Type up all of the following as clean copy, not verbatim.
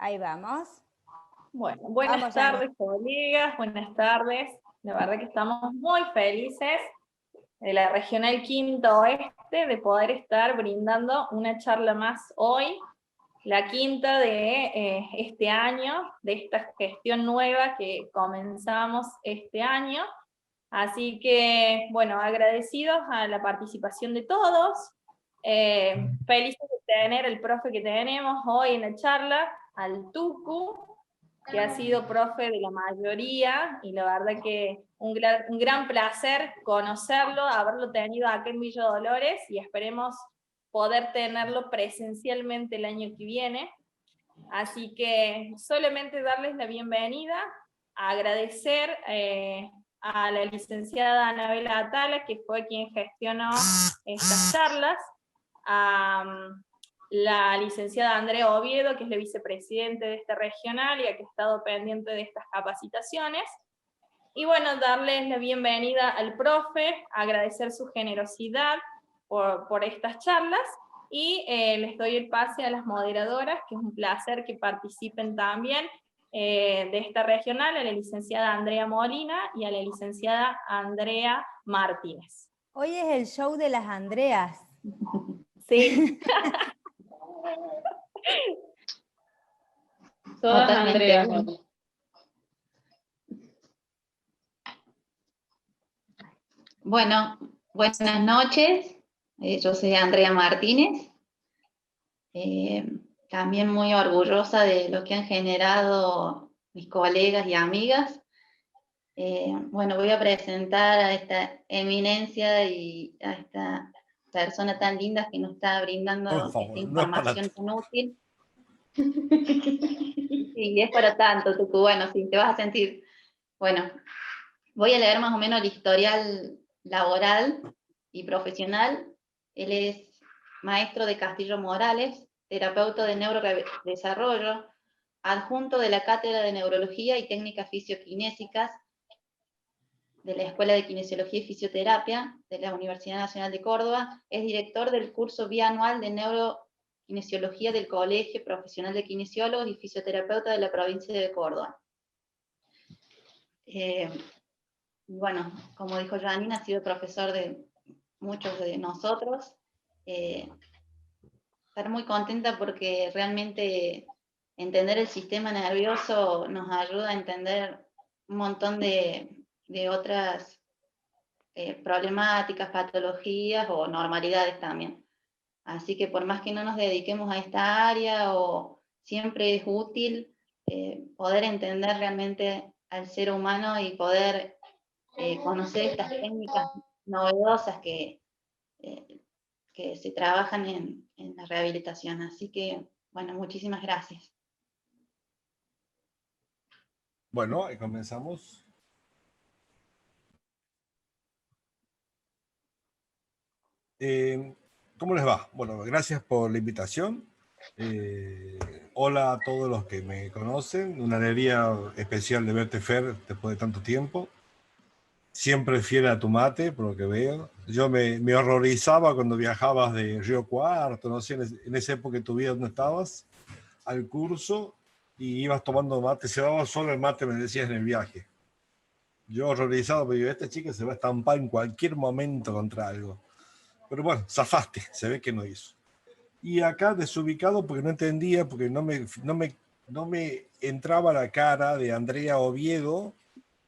Ahí vamos. Bueno, buenas tardes, colegas, buenas tardes. La verdad que estamos muy felices de la Regional Quinta Oeste de poder estar brindando una charla más hoy, la quinta de este año, de esta gestión nueva que comenzamos este año. Así que, bueno, agradecidos a la participación de todos, felices de tener el profe que tenemos hoy en la charla, al Tucu, que ha sido profe de la mayoría, y la verdad que un gran placer conocerlo, haberlo tenido acá en Villa Dolores, y esperemos poder tenerlo presencialmente el año que viene. Así que solamente darles la bienvenida, agradecer a la licenciada Anabela Atala, que fue quien gestionó estas charlas, a la licenciada Andrea Oviedo, que es la vicepresidente de esta regional y que ha estado pendiente de estas capacitaciones. Y bueno, darles la bienvenida al profe, agradecer su generosidad por estas charlas, y les doy el pase a las moderadoras, que es un placer que participen también de esta regional, a la licenciada Andrea Molina y a la licenciada Andrea Martínez. Hoy es el show de las Andreas. Sí. Todas Andreas. Bueno, buenas noches. Yo soy Andrea Martínez. También muy orgullosa de lo que han generado mis colegas y amigas. Bueno, voy a presentar a esta eminencia y a esta persona tan linda que nos está brindando esta información tan útil. Sí, es para tanto, Tucu. Bueno, sí, te vas a sentir. Bueno, voy a leer más o menos el historial laboral y profesional. Él es maestro de Castillo Morales, terapeuta de neurodesarrollo, adjunto de la Cátedra de Neurología y Técnicas Fisiokinésicas de la Escuela de Kinesiología y Fisioterapia de la Universidad Nacional de Córdoba. Es director del curso bianual de Neurokinesiología del Colegio Profesional de Kinesiólogos y Fisioterapeuta de la provincia de Córdoba. Bueno, como dijo Janine, ha sido profesor de muchos de nosotros. Estar muy contenta porque realmente entender el sistema nervioso nos ayuda a entender un montón de otras problemáticas, patologías o normalidades también. Así que por más que no nos dediquemos a esta área, siempre es útil poder entender realmente al ser humano y poder conocer estas técnicas novedosas que se trabajan en la rehabilitación. Así que, bueno, muchísimas gracias. Bueno, ahí comenzamos. ¿Cómo les va? Bueno, gracias por la invitación. Hola a todos los que me conocen. Una alegría especial de verte, Fer, después de tanto tiempo. Siempre fiel a tu mate, por lo que veo. Yo me horrorizaba cuando viajabas de Río Cuarto, no sé, en esa época de tu vida, ¿dónde estabas? Al curso, y ibas tomando mate. Se daba solo el mate, me decías, en el viaje. Yo horrorizado, pero digo, esta chica se va a estampar en cualquier momento contra algo. Pero bueno, zafaste, se ve que no hizo. Y acá desubicado porque no entendía, porque no me entraba la cara de Andrea Oviedo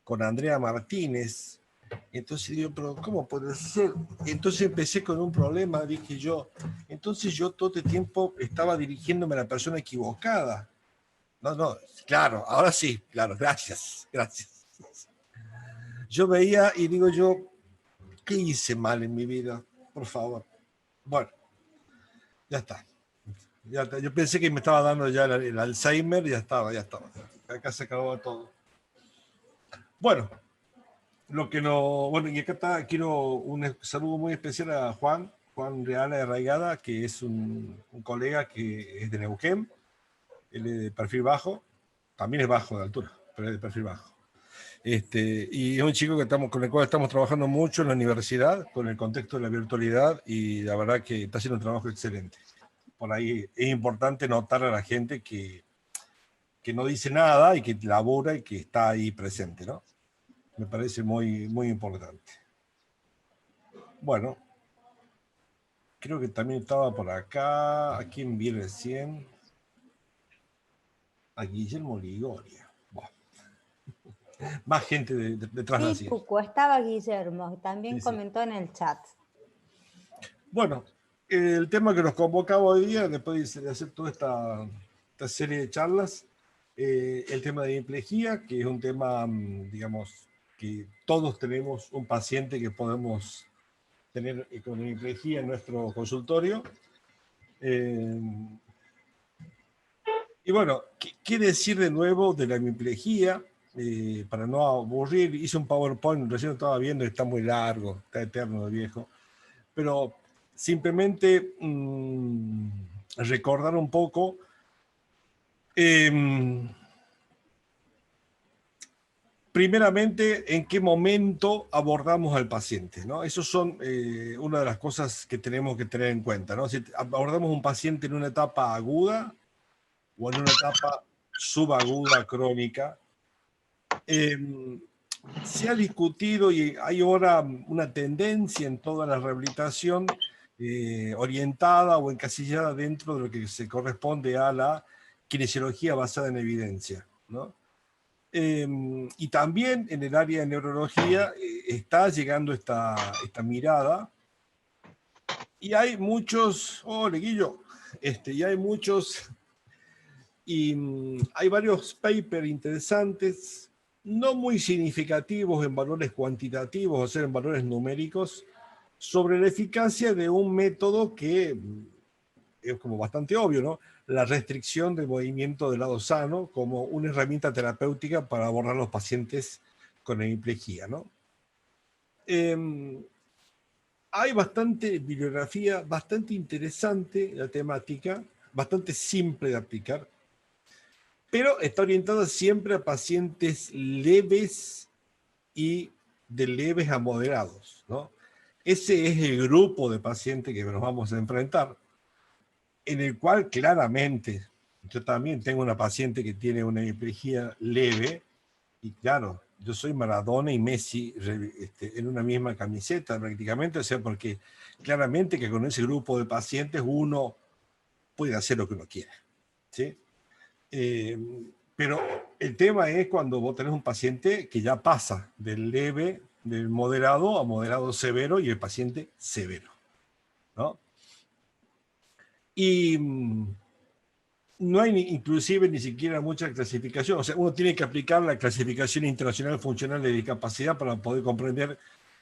con Andrea Martínez. Entonces digo, pero ¿cómo puede ser? Entonces empecé con un problema, dije yo. Entonces yo todo este tiempo estaba dirigiéndome a la persona equivocada. No, claro, ahora sí, claro, gracias. Yo veía y digo yo, ¿qué hice mal en mi vida? Por favor. Bueno, ya está. Yo pensé que me estaba dando ya el Alzheimer, ya estaba. Acá se acabó todo. Bueno, y acá quiero un saludo muy especial a Juan Real Arraigada, que es un colega que es de Neuquén. Él es de perfil bajo, también es bajo de altura, pero es de perfil bajo. Y es un chico con el cual estamos trabajando mucho en la universidad, con el contexto de la virtualidad, y la verdad que está haciendo un trabajo excelente. Por ahí es importante notar a la gente que que no dice nada y que labora y que está ahí presente, ¿no? Me parece muy, muy importante. Bueno, creo que también estaba por acá. ¿A quién vi recién? A Guillermo Ligoria. Bueno, más gente detrás de la Sí, silla. Tuco, estaba Guillermo, también Sí, sí. comentó en el chat. Bueno, el tema que nos convocaba hoy día, después de hacer toda esta serie de charlas, el tema de hemiplegia, que es un tema, digamos, que todos tenemos un paciente que podemos tener con hemiplegia en nuestro consultorio. Y bueno, ¿qué decir de nuevo de la hemiplegia? Para no aburrir, hice un PowerPoint, recién lo estaba viendo, está muy largo, está eterno de viejo. Pero simplemente recordar un poco primeramente en qué momento abordamos al paciente, ¿no? Eso son una de las cosas que tenemos que tener en cuenta, ¿no? Si abordamos un paciente en una etapa aguda o en una etapa subaguda crónica, se ha discutido y hay ahora una tendencia en toda la rehabilitación orientada o encasillada dentro de lo que se corresponde a la kinesiología basada en evidencia, ¿no? Y también en el área de neurología está llegando esta mirada y hay muchos, Guillo, y hay muchos, y hay varios papers interesantes, no muy significativos en valores cuantitativos, o sea, en valores numéricos, sobre la eficacia de un método que es como bastante obvio, ¿no? La restricción del movimiento del lado sano como una herramienta terapéutica para abordar a los pacientes con hemiplegia, ¿no? Hay bastante bibliografía, bastante interesante la temática, bastante simple de aplicar, pero está orientada siempre a pacientes leves y de leves a moderados, ¿no? Ese es el grupo de pacientes que nos vamos a enfrentar, en el cual claramente, yo también tengo una paciente que tiene una hemiplegia leve, y claro, yo soy Maradona y Messi en una misma camiseta prácticamente, o sea, porque claramente que con ese grupo de pacientes uno puede hacer lo que uno quiera, ¿sí? Pero el tema es cuando vos tenés un paciente que ya pasa del leve, del moderado a moderado severo y el paciente severo, ¿no? Y no hay inclusive ni siquiera mucha clasificación, o sea, uno tiene que aplicar la clasificación internacional funcional de discapacidad para poder comprender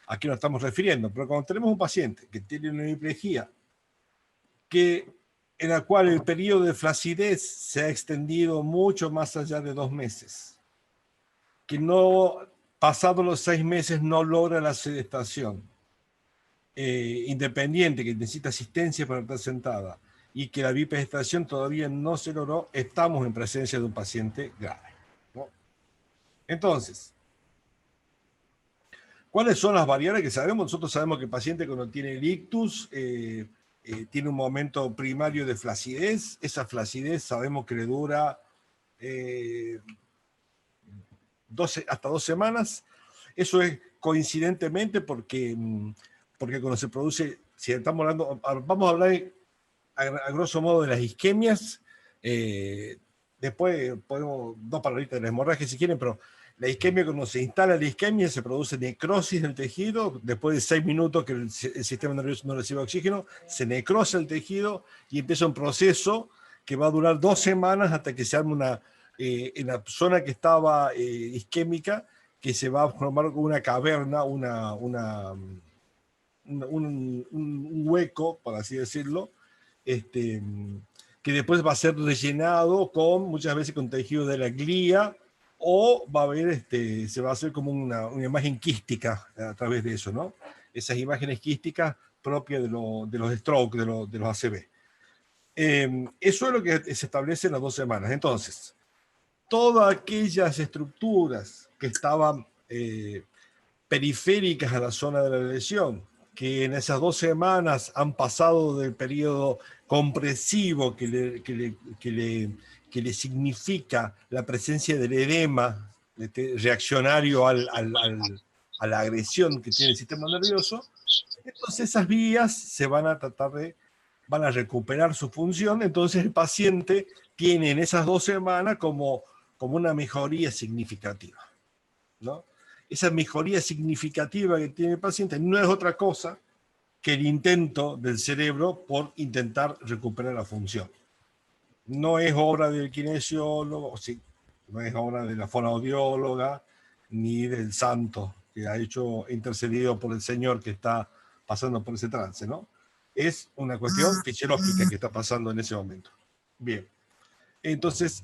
a qué nos estamos refiriendo, pero cuando tenemos un paciente que tiene una hemiplegia en la cual el periodo de flacidez se ha extendido mucho más allá de 2 meses, que no, pasados los 6 meses, no logra la sedestación, independiente, que necesita asistencia para estar sentada, y que la bipedestación todavía no se logró, estamos en presencia de un paciente grave, ¿no? Entonces, ¿cuáles son las variables que sabemos? Nosotros sabemos que el paciente cuando tiene el ictus tiene un momento primario de flacidez. Esa flacidez sabemos que le dura hasta 2 semanas. Eso es coincidentemente porque cuando se produce, si estamos hablando, vamos a hablar a grosso modo de las isquemias, después podemos, 2 palabritas de la hemorragia si quieren, pero la isquemia, cuando se instala la isquemia, se produce necrosis del tejido, después de 6 minutos que el sistema nervioso no recibe oxígeno, se necrosa el tejido y empieza un proceso que va a durar 2 semanas hasta que se arme en la zona que estaba isquémica, que se va a formar como una caverna, un hueco, por así decirlo, que después va a ser rellenado muchas veces con tejido de la glía, o va a haber, se va a hacer como una imagen quística a través de eso, ¿no? Esas imágenes quísticas propias de los stroke, de los ACV. Eso es lo que se establece en las 2 semanas. Entonces, todas aquellas estructuras que estaban periféricas a la zona de la lesión, que en esas 2 semanas han pasado del periodo compresivo que que le significa la presencia del edema reaccionario a la agresión que tiene el sistema nervioso, entonces esas vías se van a recuperar su función, entonces el paciente tiene en esas 2 semanas como una mejoría significativa, ¿no? Esa mejoría significativa que tiene el paciente no es otra cosa que el intento del cerebro por intentar recuperar la función. No es obra del kinesiólogo, sí, no es obra de la fonoaudióloga, ni del santo que ha intercedido por el Señor que está pasando por ese trance, ¿no? Es una cuestión fisiológica que está pasando en ese momento. Bien. Entonces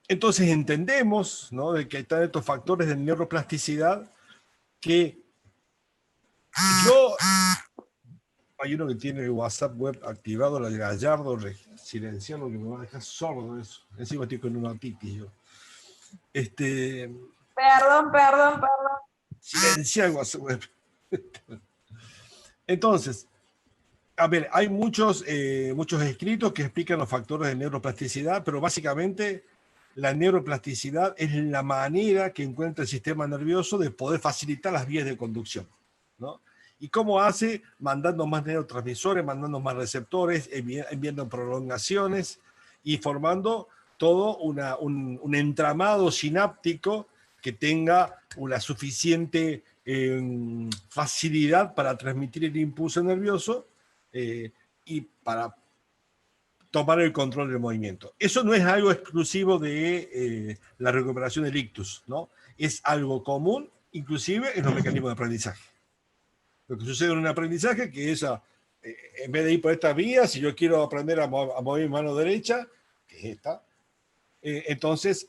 entendemos, ¿no?, de que están estos factores de neuroplasticidad que hay uno que tiene el WhatsApp web activado, la de Gallardo, silenciarlo, que me va a dejar sordo eso. Encima estoy con una otitis yo. Perdón. Silenciar el WhatsApp web. Entonces, a ver, hay muchos escritos que explican los factores de neuroplasticidad, pero básicamente la neuroplasticidad es la manera que encuentra el sistema nervioso de poder facilitar las vías de conducción, ¿no? ¿Y cómo hace? Mandando más neurotransmisores, mandando más receptores, enviando prolongaciones y formando todo un entramado sináptico que tenga una suficiente facilidad para transmitir el impulso nervioso y para tomar el control del movimiento. Eso no es algo exclusivo de la recuperación del ictus, ¿no? Es algo común, inclusive en los mecanismos de aprendizaje. Lo que sucede en un aprendizaje que es, en vez de ir por esta vía, si yo quiero aprender a mover mi mano derecha, que es esta, entonces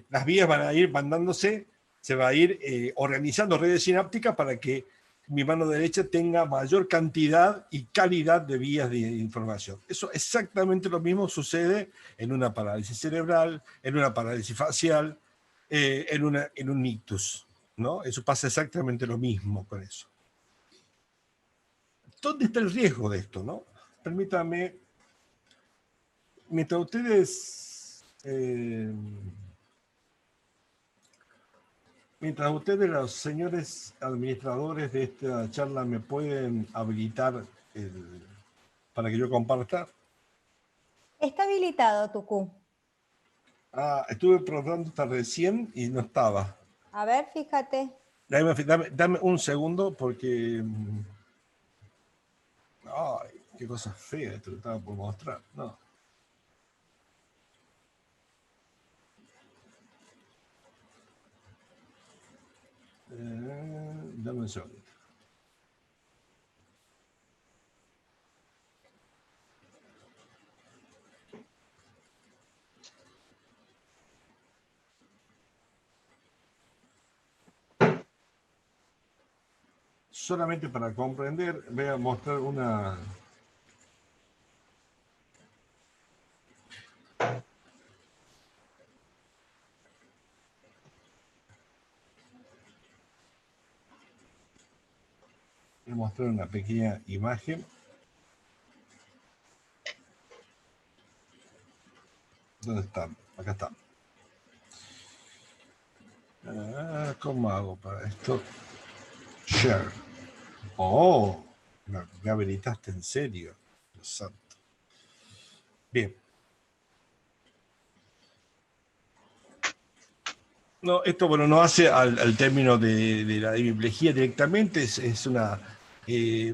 las vías van a ir mandándose, se va a ir organizando redes sinápticas para que mi mano derecha tenga mayor cantidad y calidad de vías de información. Eso exactamente lo mismo sucede en una parálisis cerebral, en una parálisis facial, en un ictus, ¿no? Eso pasa exactamente lo mismo con eso. ¿Dónde está el riesgo de esto, no? Permítame, mientras ustedes, los señores administradores de esta charla, me pueden habilitar para que yo comparta. Está habilitado, Tucú. Estuve probando hasta recién y no estaba. A ver, fíjate. Dame un segundo porque... Ay, qué cosa fea esto que estaba por mostrar. No. Dame un segundo. Solamente para comprender, voy a mostrar una... Voy a mostrar una pequeña imagen. ¿Dónde está? Acá está. ¿Cómo hago para esto? Share. Oh, me habilitaste en serio. Dios santo. Bien. No, esto, bueno, no hace al término de la hemiplegia directamente, es una... ¿qué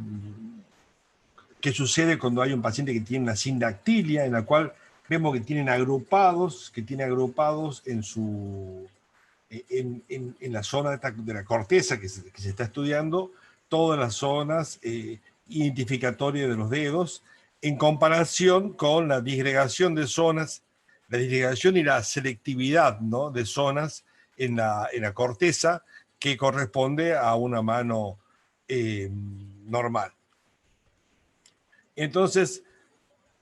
sucede cuando hay un paciente que tiene una sindactilia, en la cual vemos que tiene agrupados en la zona de la corteza que se está estudiando, todas las zonas identificatorias de los dedos, en comparación con la disgregación de zonas, la disgregación y la selectividad, ¿no?, de zonas en la corteza que corresponde a una mano normal. Entonces,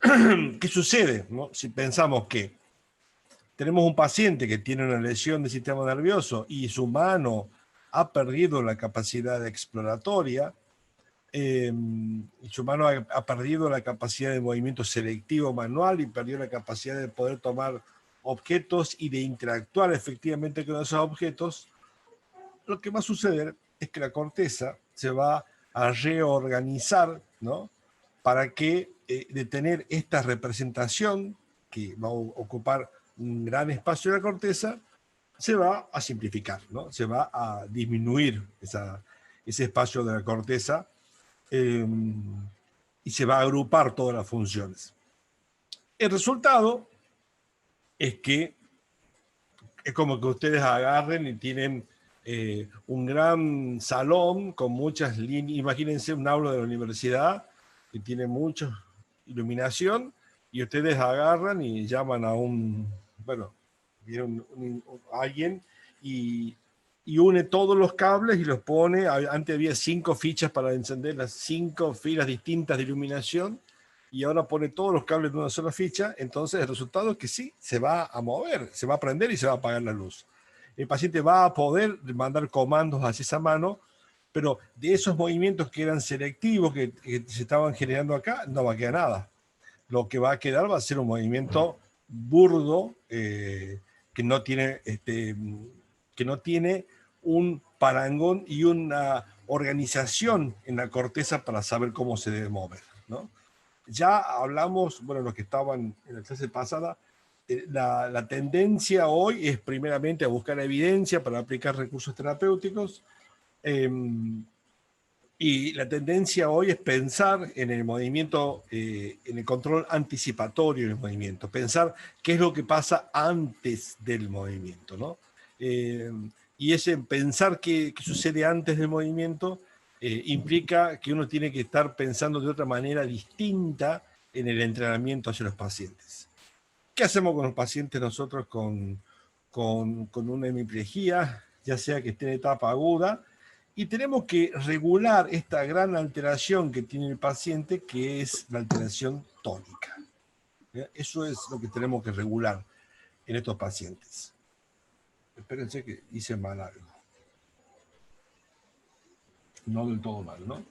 ¿qué sucede, no? Si pensamos que tenemos un paciente que tiene una lesión del sistema nervioso y su mano ha perdido la capacidad exploratoria, y su mano ha perdido la capacidad de movimiento selectivo manual y perdió la capacidad de poder tomar objetos y de interactuar efectivamente con esos objetos. Lo que va a suceder es que la corteza se va a reorganizar, ¿no? Para que de tener esta representación que va a ocupar un gran espacio de la corteza, se va a simplificar, ¿no? Se va a disminuir ese espacio de la corteza y se va a agrupar todas las funciones. El resultado es que es como que ustedes agarren y tienen un gran salón con muchas líneas. Imagínense un aula de la universidad que tiene mucha iluminación y ustedes agarran y llaman a alguien y une todos los cables y los pone. Antes había 5 fichas para encender las 5 filas distintas de iluminación y ahora pone todos los cables de una sola ficha. Entonces el resultado es que sí, se va a mover, se va a prender y se va a apagar la luz. El paciente va a poder mandar comandos hacia esa mano, pero de esos movimientos que eran selectivos, que se estaban generando acá, no va a quedar nada. Lo que va a quedar va a ser un movimiento burdo, que no tiene un parangón y una organización en la corteza para saber cómo se debe mover, ¿no? Ya hablamos, bueno, los que estaban en la clase pasada, la tendencia hoy es primeramente a buscar evidencia para aplicar recursos terapéuticos, y la tendencia hoy es pensar en el movimiento, en el control anticipatorio del movimiento, pensar qué es lo que pasa antes del movimiento, ¿no? Y ese pensar qué sucede antes del movimiento implica que uno tiene que estar pensando de otra manera distinta en el entrenamiento hacia los pacientes. ¿Qué hacemos con los pacientes nosotros con una hemiplegia, ya sea que esté en etapa aguda? Y tenemos que regular esta gran alteración que tiene el paciente, que es la alteración tónica. Eso es lo que tenemos que regular en estos pacientes. Espérense que hice mal algo. No del todo mal, ¿no?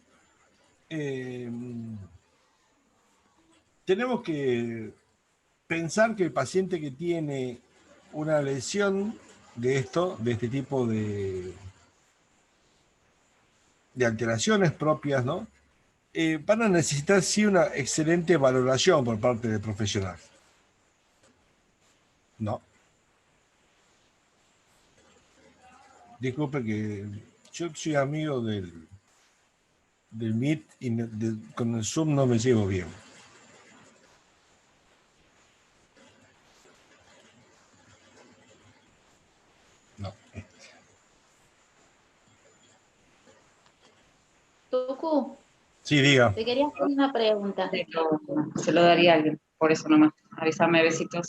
Tenemos que pensar que el paciente que tiene una lesión de este tipo de alteraciones propias, ¿no? Van a necesitar sí una excelente valoración por parte del profesional. ¿No? Disculpe que yo soy amigo del Meet y con el Zoom no me llevo bien. No. Tucu, Sí, diga. te quería hacer una pregunta. Se lo daría a alguien, por eso nomás. Avísame, besitos.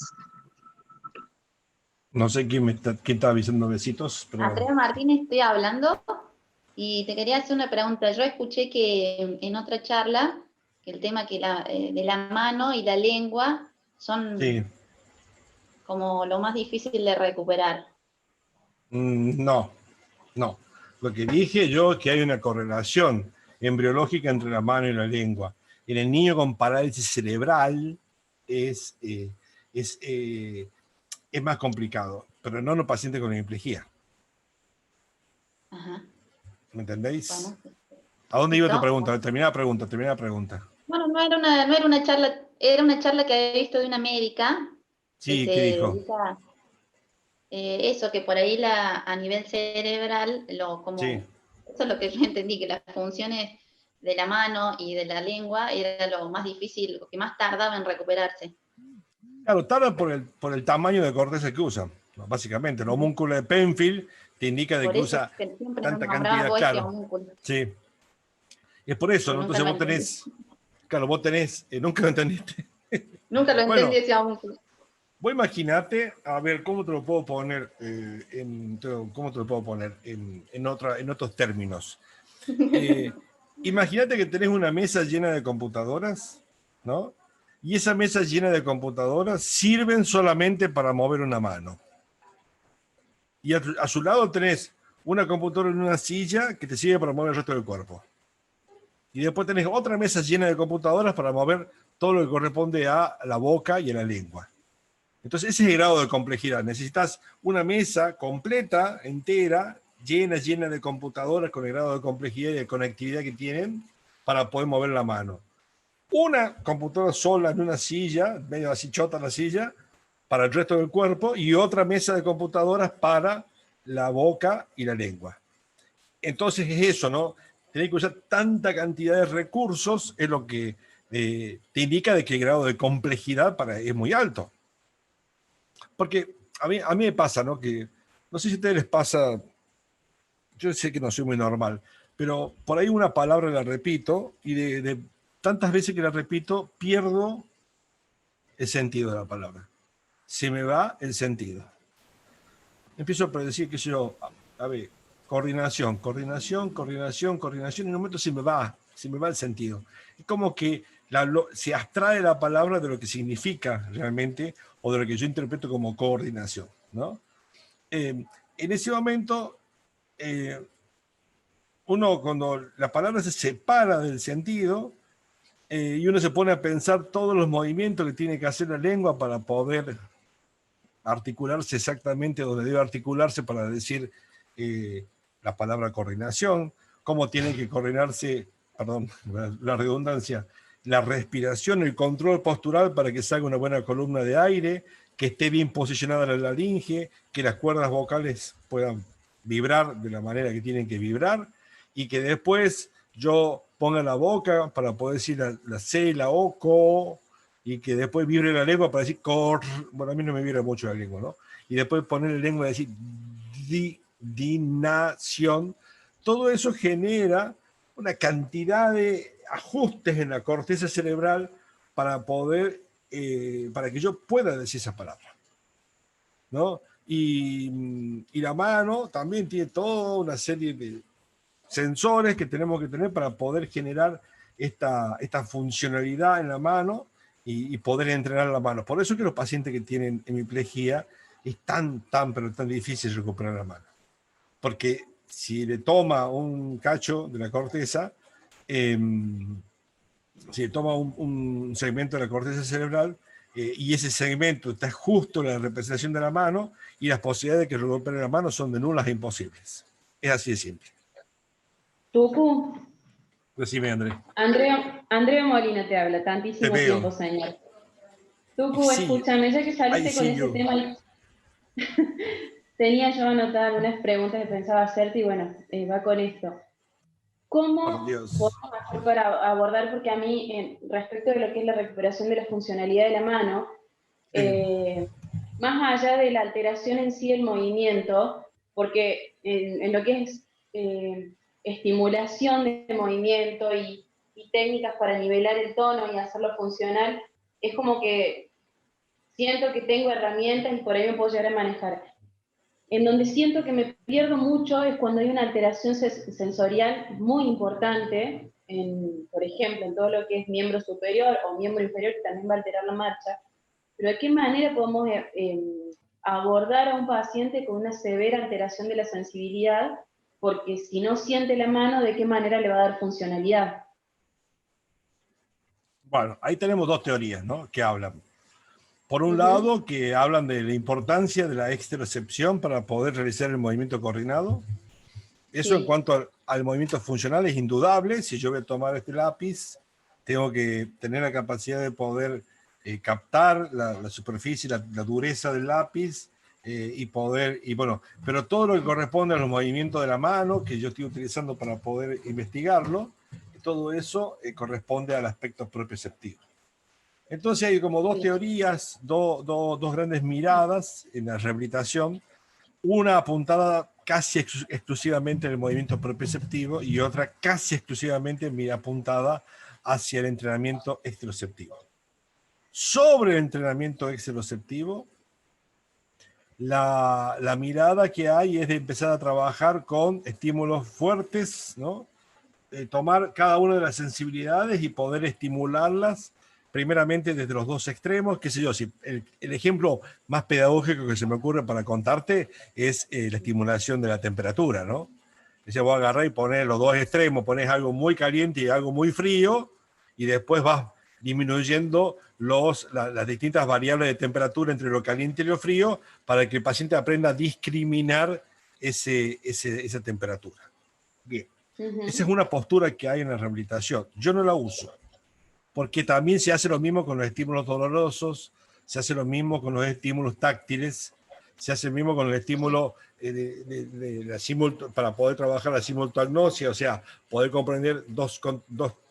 No sé quién está avisando besitos, pero... Andrea Martínez, estoy hablando y te quería hacer una pregunta. Yo escuché que en otra charla, que el tema de la mano y la lengua son Sí. como lo más difícil de recuperar. No. Lo que dije yo es que hay una correlación embriológica entre la mano y la lengua. En el niño con parálisis cerebral es más complicado, pero no en los pacientes con hemiplegia. Ajá. ¿Me entendéis? Bueno, ¿A dónde iba tu ¿no? pregunta? Termina la pregunta. Bueno, no era una charla, era una charla que había visto de una médica Sí, que ¿qué se dijo? dedica eso, que por ahí a nivel cerebral, Sí. eso es lo que yo entendí, que las funciones de la mano y de la lengua era lo más difícil, lo que más tardaba en recuperarse. Claro, tarda por el tamaño de corteza que usa, ¿no? Básicamente. El homúnculo de Penfield te indica de Por que eso usa es que siempre tanta nombraban cantidad, vos ese claro. homúnculo. Sí. Es por eso, Que ¿no? nunca Entonces lo vos tenés, claro, vos tenés, nunca lo entendiste. Nunca lo Bueno, entendí ese homúnculo. vos imaginate, a ver, ¿cómo te lo puedo poner en otros términos? Imagínate que tenés una mesa llena de computadoras, ¿no? Y esa mesa llena de computadoras sirven solamente para mover una mano. Y a su lado tenés una computadora en una silla que te sirve para mover el resto del cuerpo. Y después tenés otra mesa llena de computadoras para mover todo lo que corresponde a la boca y a la lengua. Entonces ese es el grado de complejidad. Necesitas una mesa completa, entera, llena de computadoras con el grado de complejidad y de conectividad que tienen para poder mover la mano. Una computadora sola en una silla, medio así chota la silla, para el resto del cuerpo, y otra mesa de computadoras para la boca y la lengua. Entonces es eso, ¿no? Tener que usar tanta cantidad de recursos es lo que te indica de que el grado de complejidad es muy alto. Porque a mí me pasa, ¿no? Que no sé si a ustedes les pasa, yo sé que no soy muy normal, pero por ahí una palabra la repito y de tantas veces que la repito pierdo el sentido de la palabra. Se me va el sentido. Empiezo a predecir, qué sé yo, a ver, coordinación, y en un momento se me va el sentido. Es como que se abstrae la palabra de lo que significa realmente o de lo que yo interpreto como coordinación, ¿no? En ese momento, uno cuando la palabra se separa del sentido y uno se pone a pensar todos los movimientos que tiene que hacer la lengua para poder articularse exactamente donde debe articularse para decir la palabra coordinación, cómo tiene que coordinarse, perdón, la redundancia, la respiración, el control postural para que salga una buena columna de aire, que esté bien posicionada la laringe, que las cuerdas vocales puedan vibrar de la manera que tienen que vibrar, y que después yo ponga la boca para poder decir la C, la O, co, y que después vibre la lengua para decir bueno, a mí no me vibra mucho la lengua, ¿no? Y después poner la lengua y decir dinación. Todo eso genera una cantidad de ajustes en la corteza cerebral para poder, para que yo pueda decir esa palabra, ¿no? Y la mano también tiene toda una serie de sensores que tenemos que tener para poder generar esta funcionalidad en la mano y poder entrenar la mano. Por eso que los pacientes que tienen hemiplegia es pero tan difícil recuperar la mano. Porque si le toma un cacho de la corteza, si le toma un segmento de la corteza cerebral, y ese segmento está justo en la representación de la mano, y las posibilidades de que recupere la mano son de nulas e imposibles. Es así de simple. Tucu. Decime, André. Andrea Molina te habla, tantísimo tiempo, señor. Tucu, sí, escúchame, ya que saliste con ese tema, tenía yo anotadas algunas preguntas que pensaba hacerte y bueno, va con esto. ¿Cómo podemos hacer para abordar, porque a mí, respecto de lo que es la recuperación de la funcionalidad de la mano, más allá de la alteración en sí del movimiento, porque en lo que es estimulación de movimiento y técnicas para nivelar el tono y hacerlo funcional, es como que siento que tengo herramientas y por ahí me puedo llegar a manejar. En donde siento que me pierdo mucho es cuando hay una alteración sensorial muy importante, por ejemplo, en todo lo que es miembro superior o miembro inferior, que también va a alterar la marcha. Pero ¿de qué manera podemos abordar a un paciente con una severa alteración de la sensibilidad? Porque si no siente la mano, ¿de qué manera le va a dar funcionalidad? Bueno, ahí tenemos dos teorías, ¿no?, que hablan. Por un lado, que hablan de la importancia de la exterocepción para poder realizar el movimiento coordinado. Eso en cuanto al movimiento funcional es indudable. Si yo voy a tomar este lápiz, tengo que tener la capacidad de poder captar la superficie, la dureza del lápiz, pero todo lo que corresponde a los movimientos de la mano que yo estoy utilizando para poder investigarlo, todo eso corresponde al aspecto propioceptivo. Entonces hay como dos teorías, dos grandes miradas en la rehabilitación, una apuntada casi exclusivamente en el movimiento propioceptivo y otra casi exclusivamente apuntada hacia el entrenamiento exteroceptivo. Sobre el entrenamiento exteroceptivo, la mirada que hay es de empezar a trabajar con estímulos fuertes, ¿no? Tomar cada una de las sensibilidades y poder estimularlas primeramente desde los dos extremos, qué sé yo, si el ejemplo más pedagógico que se me ocurre para contarte es la estimulación de la temperatura, ¿no? Dice, vos agarrás y ponés los dos extremos, ponés algo muy caliente y algo muy frío, y después vas disminuyendo las distintas variables de temperatura entre lo caliente y lo frío para que el paciente aprenda a discriminar esa temperatura. Bien, esa es una postura que hay en la rehabilitación. Yo no la uso, porque también se hace lo mismo con los estímulos dolorosos, se hace lo mismo con los estímulos táctiles, se hace lo mismo con el estímulo para poder trabajar la simultagnosia, o sea, poder comprender dos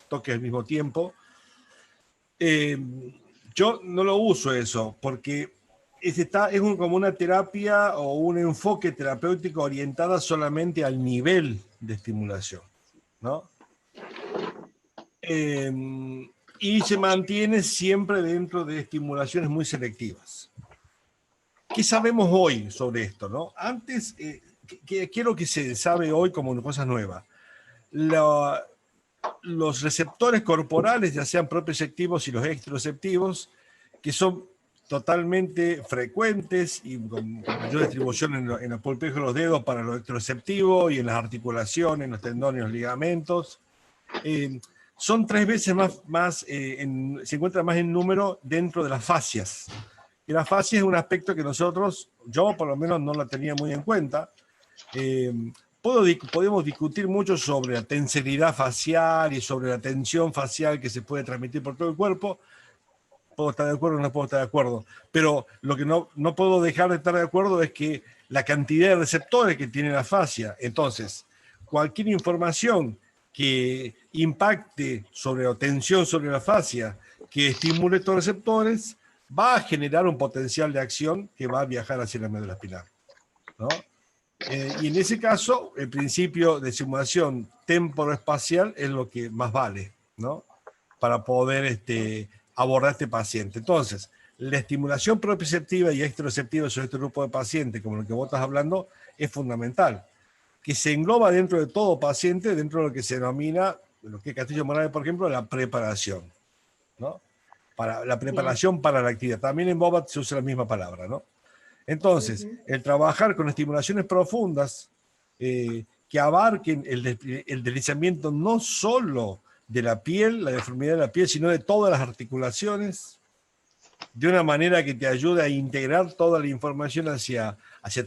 toques al mismo tiempo. Yo no lo uso eso, porque como una terapia o un enfoque terapéutico orientada solamente al nivel de estimulación, ¿no? Y se mantiene siempre dentro de estimulaciones muy selectivas. ¿Qué sabemos hoy sobre esto, no? Antes, ¿qué es lo que se sabe hoy como cosas nuevas? Los receptores corporales, ya sean propioceptivos y los exteroceptivos, que son totalmente frecuentes y con mayor distribución en la pulpeja de los dedos para los exteroceptivos y en las articulaciones, en los tendones, en los ligamentos, son 3 veces se encuentra más en número dentro de las fascias. Y la fascia es un aspecto que yo por lo menos no la tenía muy en cuenta. Podemos discutir mucho sobre la tensibilidad facial y sobre la tensión facial que se puede transmitir por todo el cuerpo. Puedo estar de acuerdo o no puedo estar de acuerdo, pero lo que no puedo dejar de estar de acuerdo es que la cantidad de receptores que tiene la fascia, entonces, cualquier información que impacte sobre la tensión sobre la fascia, que estimule estos receptores, va a generar un potencial de acción que va a viajar hacia la médula espinal, ¿no? Y en ese caso, el principio de simulación temporoespacial es lo que más vale, ¿no? Para poder abordar este paciente. Entonces, la estimulación propioceptiva y exteroceptiva sobre este grupo de pacientes, como el que vos estás hablando, es fundamental, que se engloba dentro de todo paciente, dentro de lo que se denomina, lo que Castillo Morales, por ejemplo, la preparación, ¿no? Para la preparación para la actividad. También en Bobat se usa la misma palabra, ¿no? Entonces, el trabajar con estimulaciones profundas que abarquen el deslizamiento no solo de la piel, la deformidad de la piel, sino de todas las articulaciones, de una manera que te ayude a integrar toda la información hacia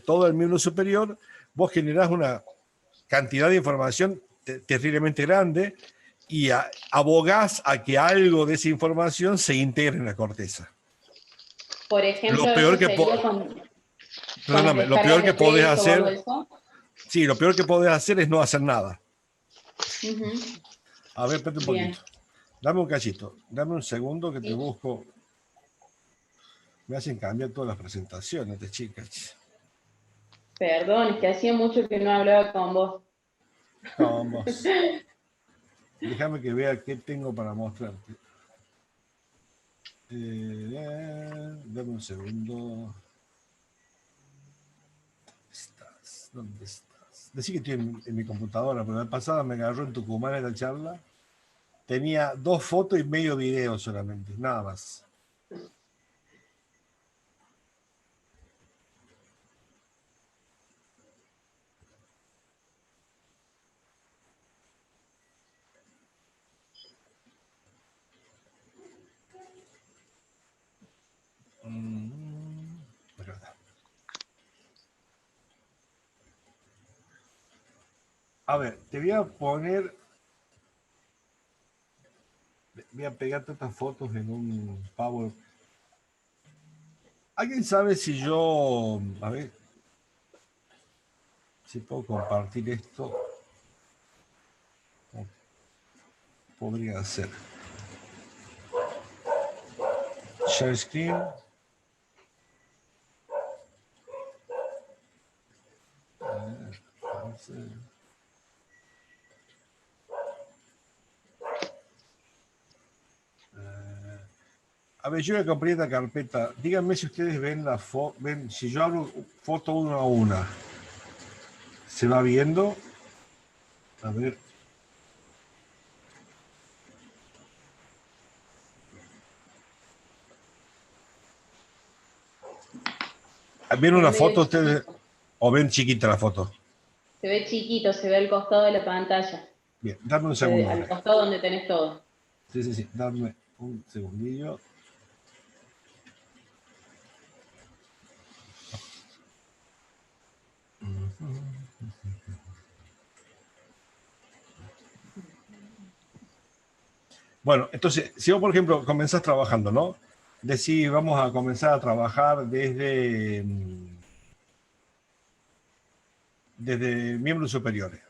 todo el miembro superior, vos generás una cantidad de información terriblemente grande y abogás a que algo de esa información se integre en la corteza. Por ejemplo, Lo peor que lo peor que podés hacer, sí, lo peor que podés hacer es no hacer nada. A ver, espérate un poquito. Dame un cachito, dame un segundo que te busco. Me hacen cambiar todas las presentaciones de chicas. Perdón, es que hacía mucho que no hablaba con vos. Con vos. Déjame que vea qué tengo para mostrarte. Dame un segundo. ¿Dónde estás? Decí que estoy en mi computadora, pero la pasada me agarró en Tucumán en la charla. Tenía 2 fotos y medio video solamente, nada más. A ver, te voy a poner... Voy a pegarte estas fotos en un Power. ¿Alguien sabe si yo... A ver... Si puedo compartir esto... Podría hacer. Share screen. A ver, yo voy a compartir esta carpeta. Díganme si ustedes ven la foto. Ven, si yo abro foto una a una, ¿se va viendo? A ver. ¿Ven una foto ustedes o ven chiquita la foto? Se ve chiquito, se ve al costado de la pantalla. Bien, dame un segundo. Al costado donde tenés todo. Sí, dame un segundillo. Bueno, entonces, si vos, por ejemplo, comenzás trabajando, ¿no? Decís, vamos a comenzar a trabajar desde miembros superiores.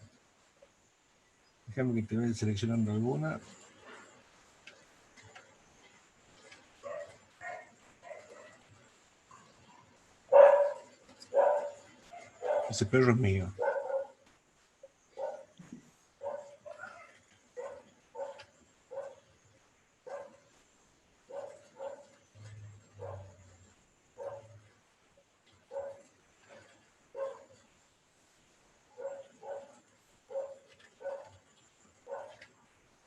Déjame que te vaya seleccionando alguna. Ese perro es mío.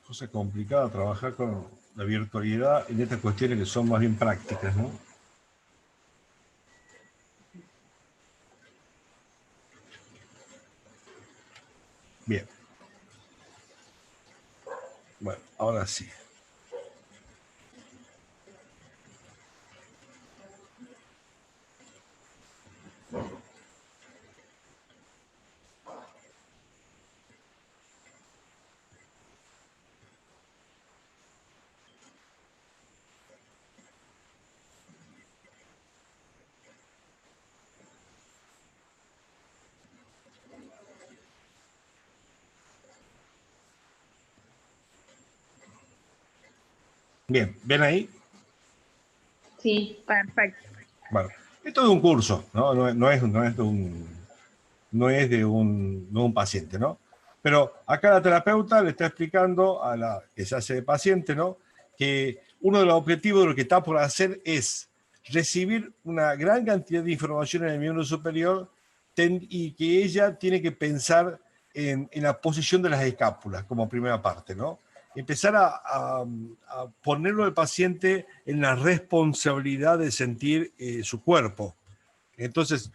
Cosa complicada trabajar con la virtualidad en estas cuestiones que son más bien prácticas, ¿no? Bien. Bueno, ahora sí. Bien, ¿ven ahí? Sí. Perfecto. Bueno, esto es un curso, ¿no? No es de un paciente, ¿no? Pero acá la terapeuta le está explicando a la que se hace de paciente, ¿no? Que uno de los objetivos de lo que está por hacer es recibir una gran cantidad de información en el miembro superior y que ella tiene que pensar en la posición de las escápulas como primera parte, ¿no? Empezar a ponerlo al paciente en la responsabilidad de sentir su cuerpo. Entonces,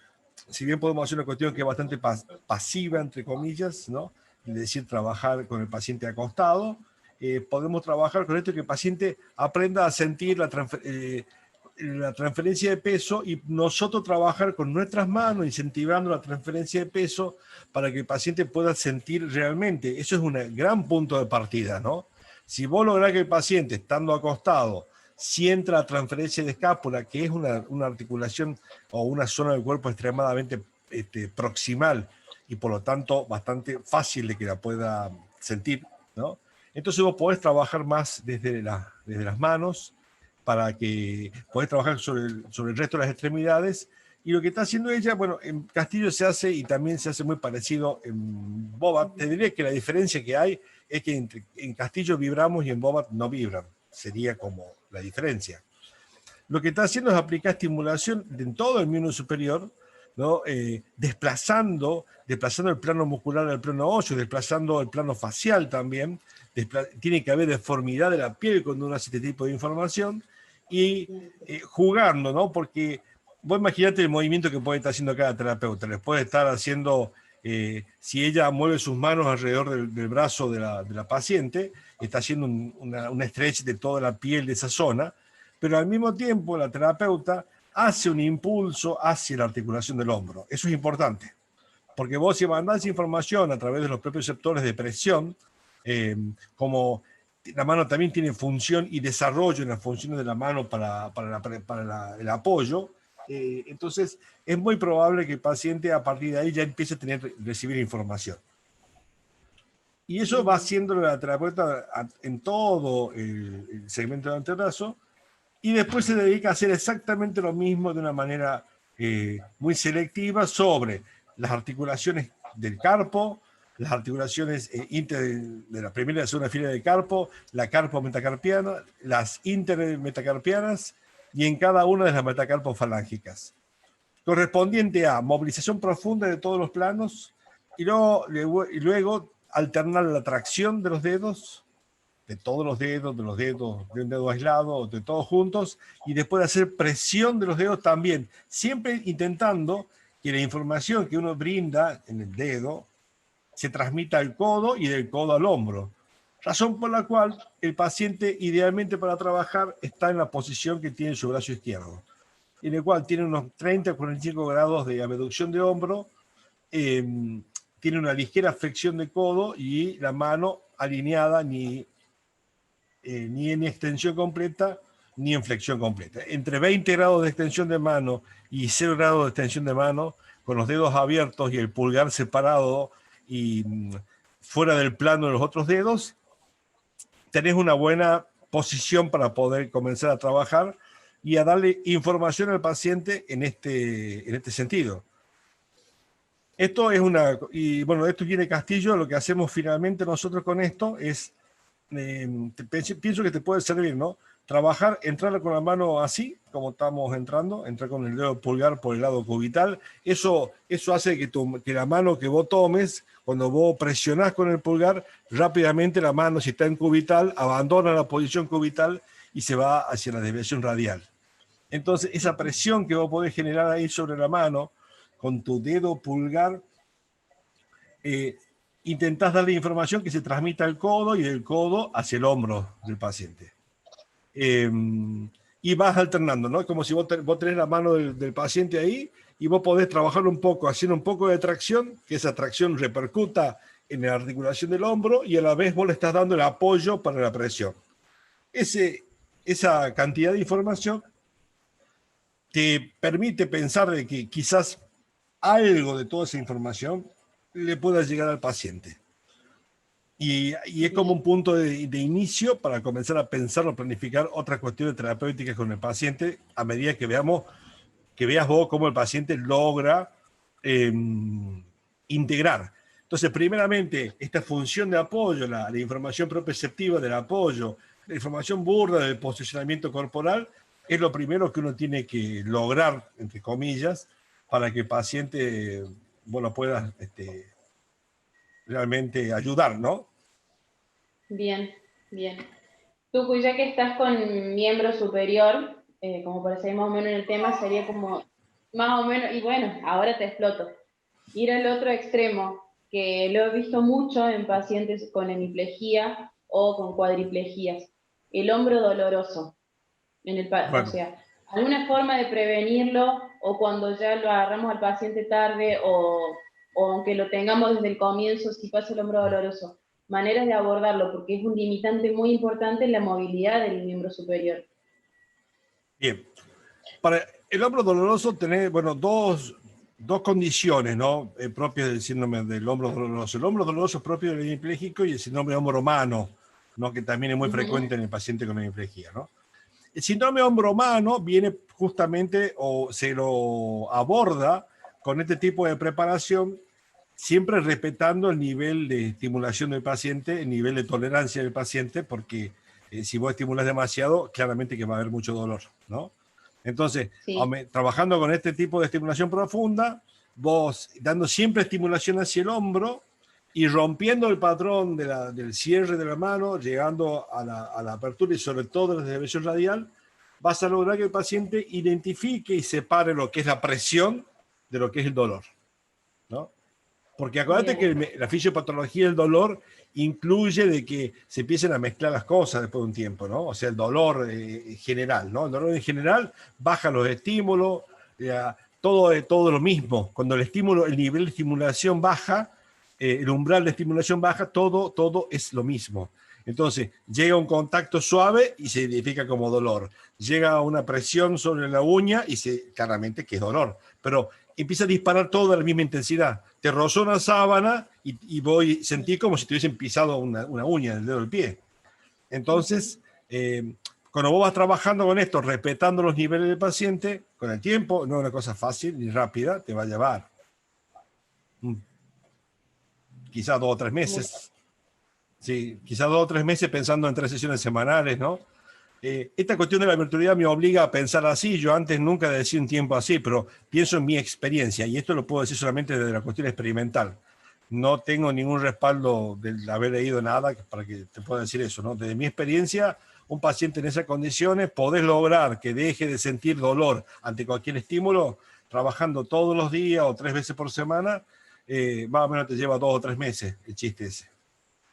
si bien podemos hacer una cuestión que es bastante pasiva, entre comillas, ¿no? Es decir, trabajar con el paciente acostado, podemos trabajar con esto que el paciente aprenda a sentir la transferencia de peso y nosotros trabajar con nuestras manos incentivando la transferencia de peso para que el paciente pueda sentir realmente. Eso es un gran punto de partida, ¿no? Si vos lográs que el paciente, estando acostado, sienta la transferencia de escápula, que es una articulación o una zona del cuerpo extremadamente proximal y por lo tanto bastante fácil de que la pueda sentir, ¿no? Entonces vos podés trabajar más desde las manos para que podés trabajar sobre el resto de las extremidades. Y lo que está haciendo ella, bueno, en Castillo se hace y también se hace muy parecido en Bobat. Te diría que la diferencia que hay es que en Castillo vibramos y en Bobat no vibran. Sería como la diferencia. Lo que está haciendo es aplicar estimulación en todo el miembro superior, ¿no? Desplazando el plano muscular al plano óseo, desplazando el plano facial también. Tiene que haber deformidad de la piel cuando uno hace este tipo de información y jugando, ¿no? Porque vos imaginate el movimiento que puede estar haciendo cada terapeuta. Les puede estar haciendo, si ella mueve sus manos alrededor del brazo de la paciente, está haciendo una stretch de toda la piel de esa zona, pero al mismo tiempo la terapeuta hace un impulso hacia la articulación del hombro. Eso es importante, porque vos si mandás información a través de los propios receptores de presión, como la mano también tiene función y desarrollo en las funciones de la mano para el apoyo, entonces es muy probable que el paciente a partir de ahí ya empiece a recibir información. Y eso va haciendo la terapeuta en todo el segmento del antebrazo, y después se dedica a hacer exactamente lo mismo de una manera muy selectiva sobre las articulaciones del carpo, las articulaciones de la primera y la segunda fila del carpo, la carpo-metacarpiana, las intermetacarpianas y en cada una de las metacarpos falángicas, correspondiente a movilización profunda de todos los planos y luego alternar la tracción de los dedos, de todos los dedos, de un dedo aislado, de todos juntos, y después hacer presión de los dedos también, siempre intentando que la información que uno brinda en el dedo se transmita al codo y del codo al hombro. Razón por la cual el paciente idealmente para trabajar está en la posición que tiene su brazo izquierdo, en el cual tiene unos 30 a 45 grados de abducción de hombro, tiene una ligera flexión de codo y la mano alineada ni en extensión completa ni en flexión completa. Entre 20 grados de extensión de mano y 0 grados de extensión de mano, con los dedos abiertos y el pulgar separado y fuera del plano de los otros dedos, tenés una buena posición para poder comenzar a trabajar y a darle información al paciente en este sentido. Esto es y bueno, esto viene Castillo, lo que hacemos finalmente nosotros con esto es, pienso que te puede servir, ¿no? Trabajar, entrar con la mano así, como estamos entrando, entrar con el dedo pulgar por el lado cubital, eso hace que la mano que vos tomes, cuando vos presionás con el pulgar, rápidamente la mano, si está en cubital, abandona la posición cubital y se va hacia la desviación radial. Entonces, esa presión que vos podés generar ahí sobre la mano, con tu dedo pulgar, intentás darle información que se transmita al codo y del codo hacia el hombro del paciente. Y vas alternando, ¿no? Como si vos tenés la mano del paciente ahí y vos podés trabajar un poco, haciendo un poco de tracción, que esa tracción repercuta en la articulación del hombro y a la vez vos le estás dando el apoyo para la presión. Esa cantidad de información te permite pensar de que quizás algo de toda esa información le pueda llegar al paciente. Y es como un punto de inicio para comenzar a pensar o planificar otras cuestiones terapéuticas con el paciente a medida que veas vos cómo el paciente logra integrar. Entonces, primeramente, esta función de apoyo, la información proprioceptiva del apoyo, la información burda del posicionamiento corporal, es lo primero que uno tiene que lograr, entre comillas, para que el paciente, bueno, pueda realmente ayudar, ¿no? Bien, bien. Tucu, ya que estás con miembro superior, como para seguir más o menos en el tema, sería como, más o menos, y bueno, ahora te exploto, ir al otro extremo, que lo he visto mucho en pacientes con hemiplegia o con cuadriplegias, el hombro doloroso, Bueno. O sea, alguna forma de prevenirlo, o cuando ya lo agarramos al paciente tarde, o aunque lo tengamos desde el comienzo, si pasa el hombro doloroso, maneras de abordarlo, porque es un limitante muy importante en la movilidad del miembro superior. Bien. Para el hombro doloroso tenés, bueno, dos condiciones, ¿no? Propias del síndrome del hombro doloroso. El hombro doloroso es propio del hemipléjico y el síndrome de hombro-mano, ¿no? Que también es muy frecuente en el paciente con hemiplegia, ¿no? El síndrome hombro-mano viene justamente o se lo aborda con este tipo de preparación, siempre respetando el nivel de estimulación del paciente, el nivel de tolerancia del paciente, porque si vos estimulas demasiado, claramente que va a haber mucho dolor, ¿no? Entonces, sí, trabajando con este tipo de estimulación profunda, vos dando siempre estimulación hacia el hombro y rompiendo el patrón del cierre de la mano, llegando a la apertura y sobre todo la desviación radial, vas a lograr que el paciente identifique y separe lo que es la presión de lo que es el dolor, ¿no? Porque acuérdate que la fisiopatología del dolor incluye de que se empiecen a mezclar las cosas después de un tiempo, ¿no? O sea, el dolor general, ¿no? El dolor en general baja los estímulos, todo lo mismo. Cuando el nivel de estimulación baja, el umbral de estimulación baja, todo es lo mismo. Entonces, llega un contacto suave y se identifica como dolor. Llega una presión sobre la uña y claramente que es dolor. Pero empieza a disparar todo a la misma intensidad. Te rozó una sábana y sentí como si te hubiesen pisado una uña del dedo del pie. Entonces, cuando vos vas trabajando con esto, respetando los niveles del paciente, con el tiempo, no es una cosa fácil ni rápida, te va a llevar quizás 2 o 3 meses. Sí, quizás 2 o 3 meses pensando en 3 sesiones semanales, ¿no? Esta cuestión de la virtualidad me obliga a pensar así. Yo antes nunca decía un tiempo así, pero pienso en mi experiencia, y esto lo puedo decir solamente desde la cuestión experimental. No tengo ningún respaldo de haber leído nada para que te pueda decir eso, ¿no? Desde mi experiencia, un paciente en esas condiciones, podés lograr que deje de sentir dolor ante cualquier estímulo, trabajando todos los días o 3 veces por semana, más o menos te lleva 2 o 3 meses el chiste ese.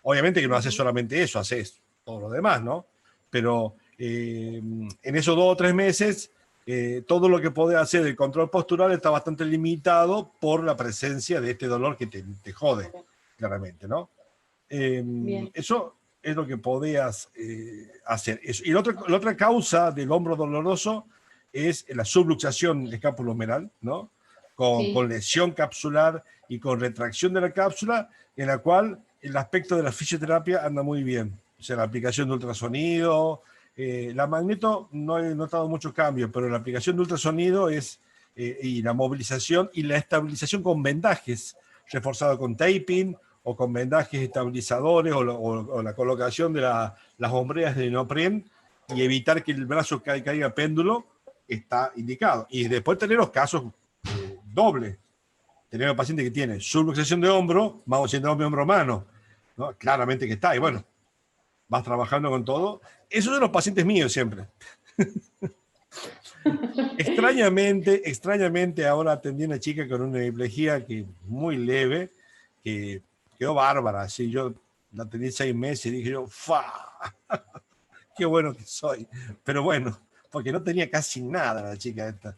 Obviamente que no haces solamente eso, haces todo lo demás, ¿no? Pero en esos 2 o 3 meses, todo lo que podés hacer del control postural está bastante limitado por la presencia de este dolor que te jode, claramente, ¿no? Eso es lo que podías hacer. Eso. Y la otra causa del hombro doloroso es la subluxación escapulohumeral, ¿no? Con lesión capsular y con retracción de la cápsula, en la cual el aspecto de la fisioterapia anda muy bien. O sea, la aplicación de ultrasonido, la magneto no he notado muchos cambios, pero la aplicación de ultrasonido es, y la movilización y la estabilización con vendajes, reforzado con taping o con vendajes estabilizadores o la colocación de las hombreras de neopren y evitar que el brazo caiga péndulo, está indicado. Y después tener los casos dobles. Tener un paciente que tiene subluxación de hombro, más síndrome de hombro-mano, ¿no? Claramente que está. Y bueno, vas trabajando con todo. Esos son los pacientes míos siempre. extrañamente ahora atendí a una chica con una hemiplegia que muy leve, que quedó bárbara. Así, yo la atendí 6 meses y dije yo, ¡fa! ¡Qué bueno que soy! Pero bueno, porque no tenía casi nada la chica esta.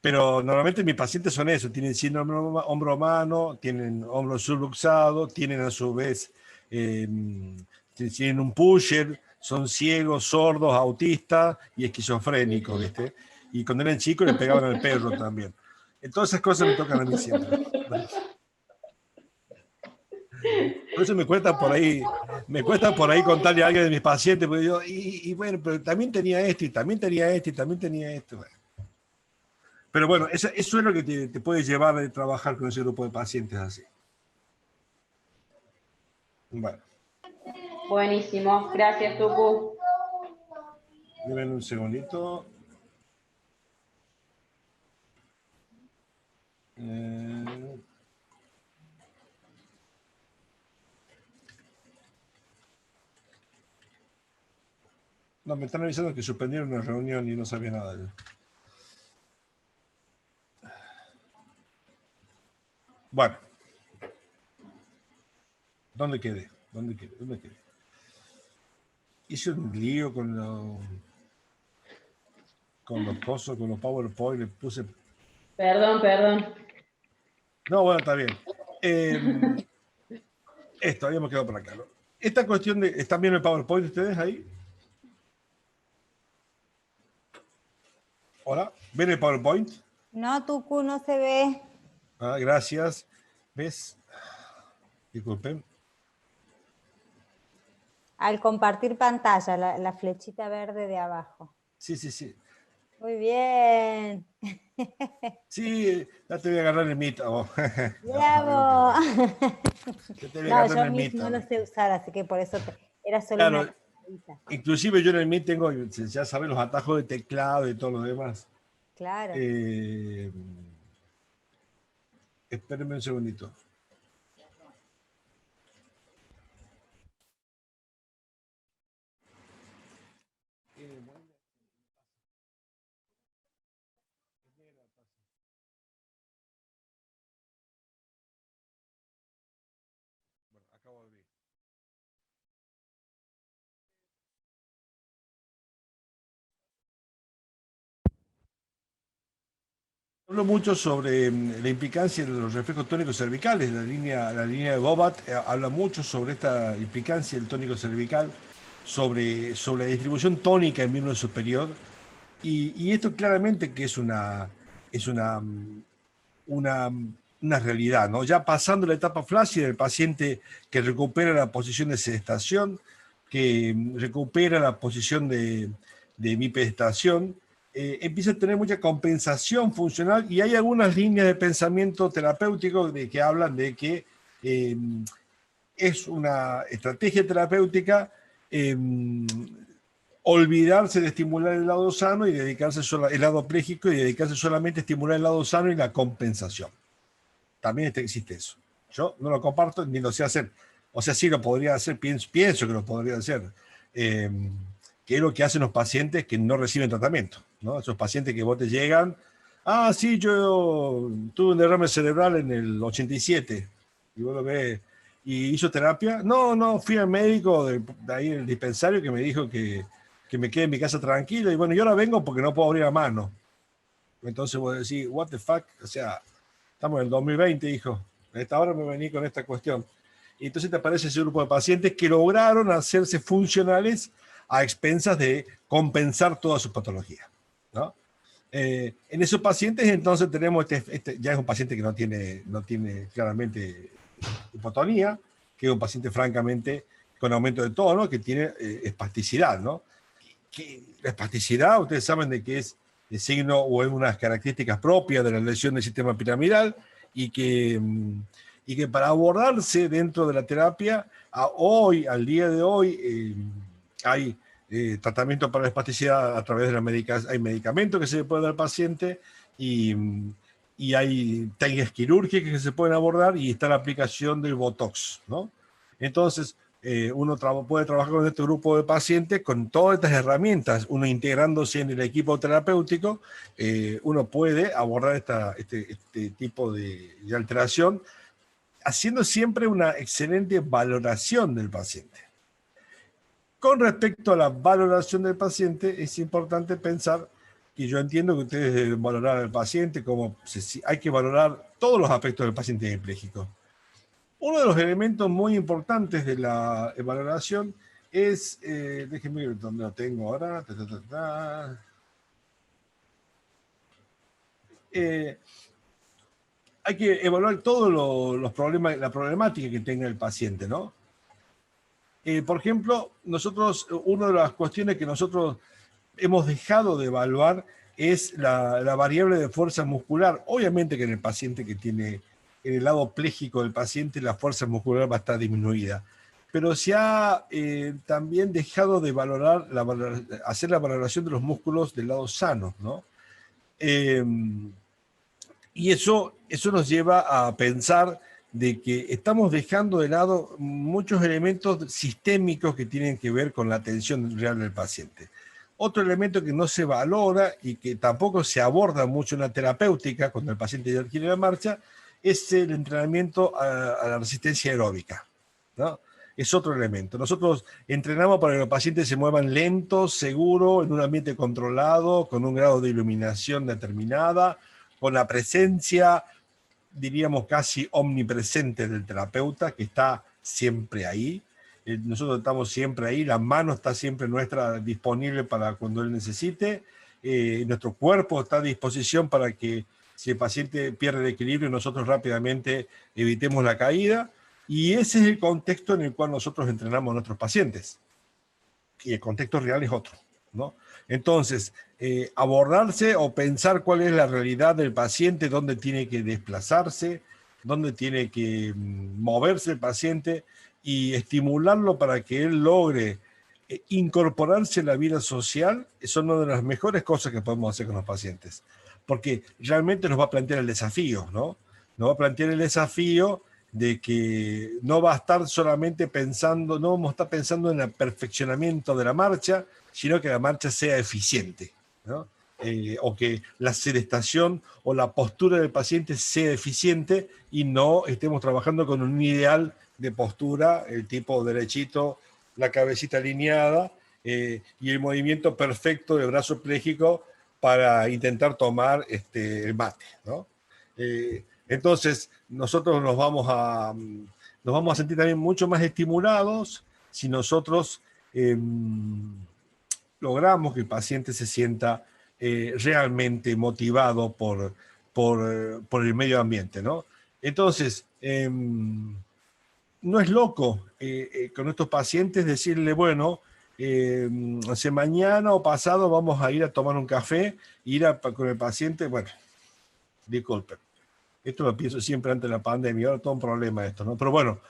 Pero normalmente mis pacientes son eso, tienen síndrome hombro-mano, tienen hombro subluxado, tienen a su vez, tienen un pusher, son ciegos, sordos, autistas y esquizofrénicos, ¿viste? Y cuando eran chicos les pegaban al perro también. Entonces esas cosas me tocan a mí siempre. Por eso me cuesta por ahí contarle a alguien de mis pacientes, porque yo, y bueno, pero también tenía esto, y también tenía esto, y también tenía esto. Bueno. Pero bueno, eso es lo que te puede llevar a trabajar con ese grupo de pacientes así. Bueno. Buenísimo, gracias, Tucu. Deben un segundito. No, me están avisando que suspendieron una reunión y no sabía nada. Bueno. ¿Dónde quedé? Hice un lío con los cosas, con los PowerPoint, le puse... Perdón. No, bueno, está bien. Esto, habíamos quedado por acá, ¿no? Esta cuestión de... ¿Están viendo el PowerPoint ustedes ahí? Hola, ¿ven el PowerPoint? No, Tucu, no se ve. Ah, gracias. ¿Ves? Disculpen. Al compartir pantalla, la flechita verde de abajo. Sí. Muy bien. Sí, ya te voy a agarrar el Meet. Oh. ¡Bravo! No, yo Meet no lo sé usar, así que por eso era solo una... Inclusive yo en el Meet tengo, ya saben, los atajos de teclado y todo lo demás. Claro. Espérenme un segundito. Hablo mucho sobre la implicancia de los reflejos tónicos cervicales. La línea de Bobat habla mucho sobre esta implicancia del tónico cervical, sobre la distribución tónica en miembro superior. Y esto claramente que es una realidad, ¿no? Ya pasando la etapa flácida, el paciente que recupera la posición de sedestación, que recupera la posición de bipedestación, empieza a tener mucha compensación funcional y hay algunas líneas de pensamiento terapéutico que hablan de que es una estrategia terapéutica olvidarse de estimular el lado sano y dedicarse solo el lado pléjico y dedicarse solamente a estimular el lado sano y la compensación. También existe eso. Yo no lo comparto ni lo sé hacer. O sea, sí lo podría hacer, pienso que lo podría hacer. Que es lo que hacen los pacientes que no reciben tratamiento, ¿no? Esos pacientes que vos te llegan Ah, sí, yo tuve un derrame cerebral en el 87. Y vos lo ves. ¿Y hizo terapia? No, no, fui al médico de ahí en el dispensario que me dijo que me quede en mi casa tranquilo. Y bueno, yo ahora vengo porque no puedo abrir la mano. Entonces vos decís, what the fuck? O sea, estamos en el 2020, hijo. A esta hora me vení con esta cuestión. Y entonces te aparece ese grupo de pacientes que lograron hacerse funcionales a expensas de compensar toda su patología, ¿no? En esos pacientes entonces tenemos ya es un paciente que no tiene claramente hipotonía, que es un paciente francamente con aumento de tono, que tiene espasticidad, ¿no? Que la espasticidad, ustedes saben de que es el signo o es unas características propias de la lesión del sistema piramidal y que para abordarse dentro de la terapia, al día de hoy, hay tratamiento para la espasticidad a través de la medicación, hay medicamentos que se le puede dar al paciente y hay técnicas quirúrgicas que se pueden abordar y está la aplicación del Botox, ¿no? Entonces, uno puede trabajar con este grupo de pacientes con todas estas herramientas, uno integrándose en el equipo terapéutico, uno puede abordar este tipo de alteración, haciendo siempre una excelente valoración del paciente. Con respecto a la valoración del paciente, es importante pensar que yo entiendo que ustedes deben valorar al paciente como hay que valorar todos los aspectos del paciente hemipléjico. Uno de los elementos muy importantes de la valoración es, déjenme ver dónde lo tengo ahora. Hay que evaluar todos los problemas, la problemática que tenga el paciente, ¿no? Por ejemplo, una de las cuestiones que nosotros hemos dejado de evaluar es la variable de fuerza muscular. Obviamente que en el paciente que tiene, en el lado pléjico del paciente, la fuerza muscular va a estar disminuida. Pero se ha también dejado de hacer la valoración de los músculos del lado sano, ¿no? Y eso nos lleva a pensar de que estamos dejando de lado muchos elementos sistémicos que tienen que ver con la atención real del paciente. Otro elemento que no se valora y que tampoco se aborda mucho en la terapéutica cuando el paciente ya adquiere la marcha es el entrenamiento a la resistencia aeróbica, ¿no? Es otro elemento. Nosotros entrenamos para que los pacientes se muevan lentos, seguros, en un ambiente controlado, con un grado de iluminación determinada, con la presencia, diríamos, casi omnipresente del terapeuta, que está siempre ahí. Nosotros estamos siempre ahí, la mano está siempre nuestra disponible para cuando él necesite, nuestro cuerpo está a disposición para que si el paciente pierde el equilibrio, nosotros rápidamente evitemos la caída, y ese es el contexto en el cual nosotros entrenamos a nuestros pacientes. Y el contexto real es otro, ¿no? Entonces, abordarse o pensar cuál es la realidad del paciente, dónde tiene que desplazarse, dónde tiene que moverse el paciente y estimularlo para que él logre incorporarse en la vida social, es una de las mejores cosas que podemos hacer con los pacientes. Porque realmente nos va a plantear el desafío, ¿no? Nos va a plantear el desafío de que no va a estar solamente pensando, no vamos a estar pensando en el perfeccionamiento de la marcha, sino que la marcha sea eficiente, ¿no? O que la sedestación o la postura del paciente sea eficiente y no estemos trabajando con un ideal de postura, el tipo derechito, la cabecita alineada y el movimiento perfecto del brazo pléjico para intentar tomar el mate, ¿no? Entonces, nosotros nos vamos a sentir también mucho más estimulados si nosotros logramos que el paciente se sienta realmente motivado por el medio ambiente, ¿no? Entonces, no es loco con estos pacientes decirle, bueno, mañana o pasado vamos a ir a tomar un café, con el paciente, bueno, disculpen, esto lo pienso siempre antes de la pandemia, ahora todo un problema esto, ¿no? Pero bueno,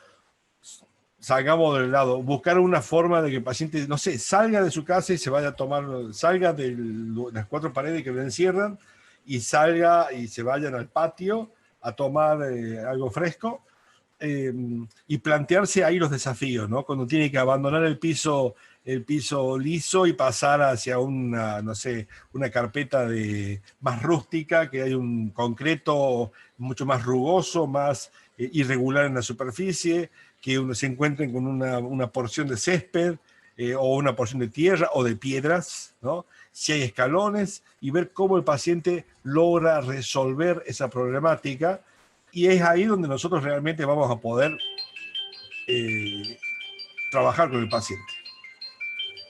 salgamos del lado, buscar una forma de que el paciente, no sé, salga de su casa y se vaya a tomar, salga de las cuatro paredes que lo encierran y salga y se vayan al patio a tomar algo fresco y plantearse ahí los desafíos, ¿no? Cuando tiene que abandonar el piso el piso liso y pasar hacia una, no sé, una carpeta más rústica, que hay un concreto mucho más rugoso, más irregular en la superficie, que uno se encuentre con una porción de césped o una porción de tierra o de piedras, ¿no? Si hay escalones, y ver cómo el paciente logra resolver esa problemática, y es ahí donde nosotros realmente vamos a poder trabajar con el paciente.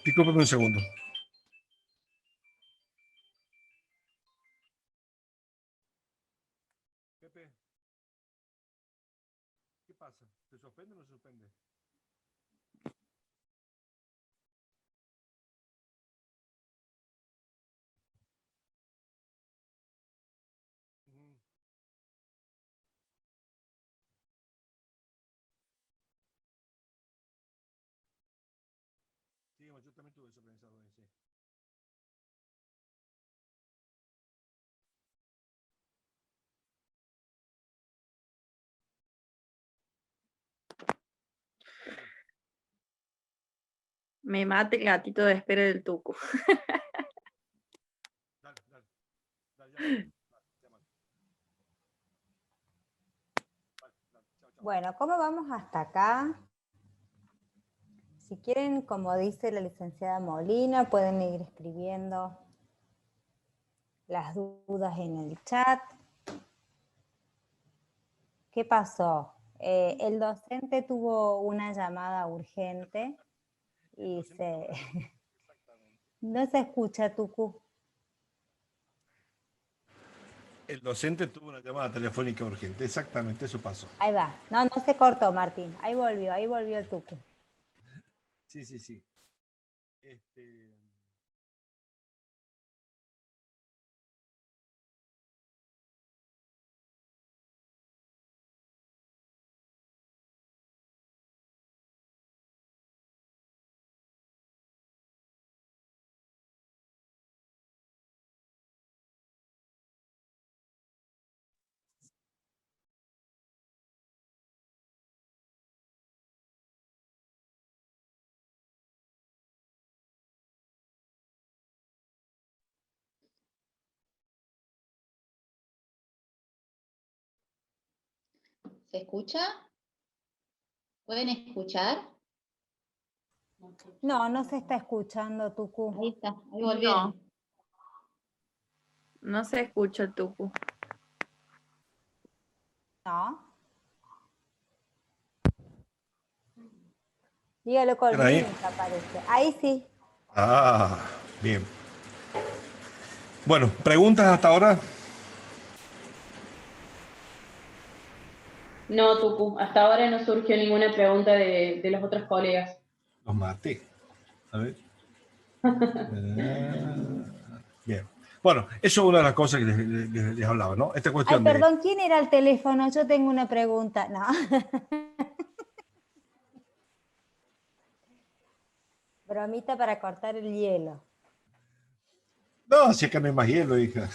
Discúlpeme un segundo. Pepe, ¿qué pasa? ¿Se suspende o no se suspende? Sí, yo también tuve eso pensado en sí. Me mate el gatito de espera del Tucu. Dale, dale. Dale, Bueno, ¿cómo vamos hasta acá? Si quieren, como dice la licenciada Molina, pueden ir escribiendo las dudas en el chat. ¿Qué pasó? El docente tuvo una llamada urgente y no se escucha, Tucu. El docente tuvo una llamada telefónica urgente, exactamente, eso pasó. Ahí va. No se cortó, Martín. Ahí volvió el Tucu. Sí, sí, sí. ¿Se escucha? ¿Pueden escuchar? No se está escuchando, Tucu. Ahí está, ahí volvieron. No se escucha el Tucu. No. Dígalo con ¿Ahí? link, aparece. Ahí sí. Ah, bien. Bueno, ¿preguntas hasta ahora? No, Tucu, hasta ahora no surgió ninguna pregunta de los otros colegas. Los maté. A ver. Bien. Bueno, eso es una de las cosas que les hablaba, ¿no? Esta Ay, cuestión perdón, ¿quién era el teléfono? Yo tengo una pregunta. No. Bromita para cortar el hielo. No, si acá no hay más hielo, hija.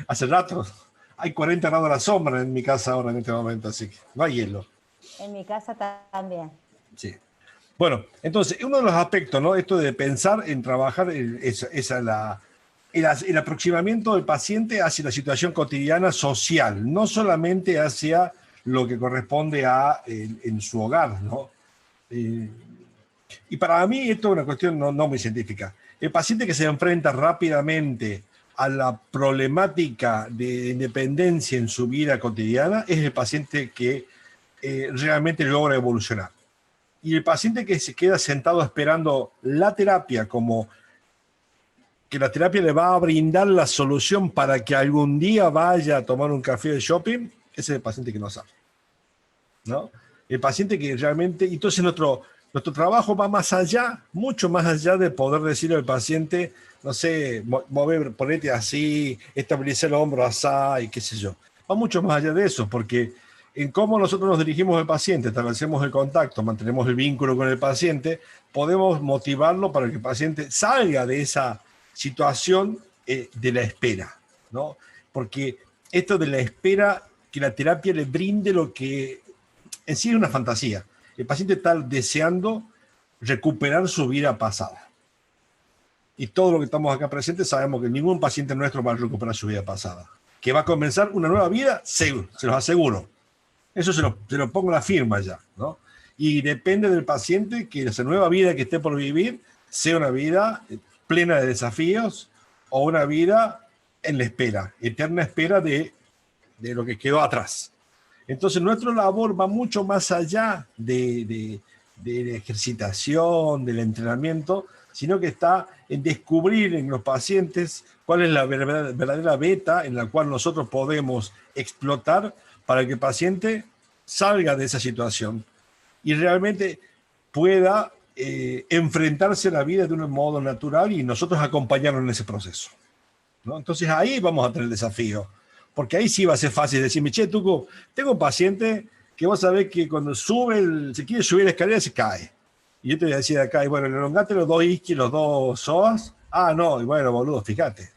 Hace rato. Hay 40 grados a la sombra en mi casa ahora en este momento, así que no hay hielo. En mi casa también. Sí. Bueno, entonces, uno de los aspectos, ¿no? Esto de pensar en trabajar el aproximamiento del paciente hacia la situación cotidiana social, no solamente hacia lo que corresponde en su hogar, ¿no? Y para mí esto es una cuestión no muy científica. El paciente que se enfrenta rápidamente a la problemática de independencia en su vida cotidiana es el paciente que realmente logra evolucionar. Y el paciente que se queda sentado esperando la terapia como que la terapia le va a brindar la solución para que algún día vaya a tomar un café de shopping, ese es el paciente que no sabe, ¿no? El paciente que realmente... Entonces nuestro trabajo va más allá, mucho más allá de poder decirle al paciente, no sé, ponete así, estabilizar el hombro así y qué sé yo. Va mucho más allá de eso, porque en cómo nosotros nos dirigimos al paciente, establecemos el contacto, mantenemos el vínculo con el paciente, podemos motivarlo para que el paciente salga de esa situación de la espera, ¿no? Porque esto de la espera, que la terapia le brinde lo que en sí es una fantasía. El paciente está deseando recuperar su vida pasada. Y todo lo que estamos acá presentes sabemos que ningún paciente nuestro va a recuperar su vida pasada. Que va a comenzar una nueva vida, seguro, se los aseguro. Eso se lo pongo la firma ya, ¿no? Y depende del paciente que esa nueva vida que esté por vivir sea una vida plena de desafíos o una vida en la espera, eterna espera de lo que quedó atrás. Entonces, nuestra labor va mucho más allá de la ejercitación, del entrenamiento, sino que está en descubrir en los pacientes cuál es la verdadera beta en la cual nosotros podemos explotar para que el paciente salga de esa situación y realmente pueda enfrentarse a la vida de un modo natural y nosotros acompañarlo en ese proceso, ¿no? Entonces ahí vamos a tener el desafío, porque ahí sí va a ser fácil decirme, che, Tuco, tengo un paciente que vos sabés que cuando se quiere subir la escalera se cae. Y yo te voy a decir acá, y bueno, le elongate los dos isquios, los dos psoas. Ah, no, y bueno, boludo, fíjate.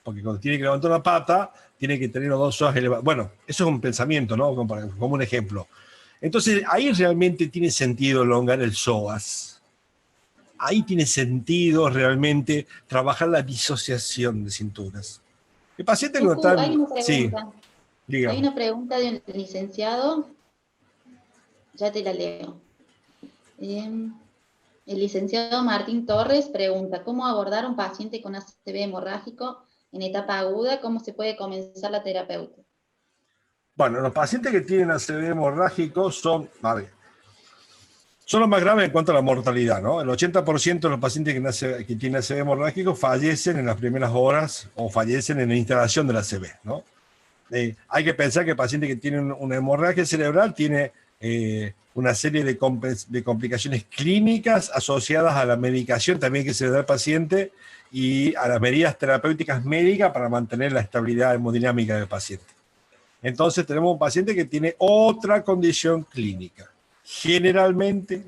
Porque cuando tiene que levantar una pata, tiene que tener los dos psoas elevados. Bueno, eso es un pensamiento, ¿no? Como un ejemplo. Entonces, ahí realmente tiene sentido elongar el psoas. Ahí tiene sentido realmente trabajar la disociación de cinturas. El paciente no está... Hay una pregunta. Sí, Hay una pregunta de un licenciado. Ya te la leo. El licenciado Martín Torres pregunta, ¿cómo abordar a un paciente con ACV hemorrágico en etapa aguda? ¿Cómo se puede comenzar la terapeuta? Bueno, los pacientes que tienen ACV hemorrágico son los más graves en cuanto a la mortalidad, ¿no? El 80% de los pacientes que tienen ACV hemorrágico fallecen en las primeras horas o fallecen en la instalación del ACV, ¿no? Hay que pensar que el paciente que tiene una hemorragia cerebral tiene una serie de complicaciones clínicas asociadas a la medicación también que se le da al paciente y a las medidas terapéuticas médicas para mantener la estabilidad hemodinámica del paciente. Entonces tenemos un paciente que tiene otra condición clínica. Generalmente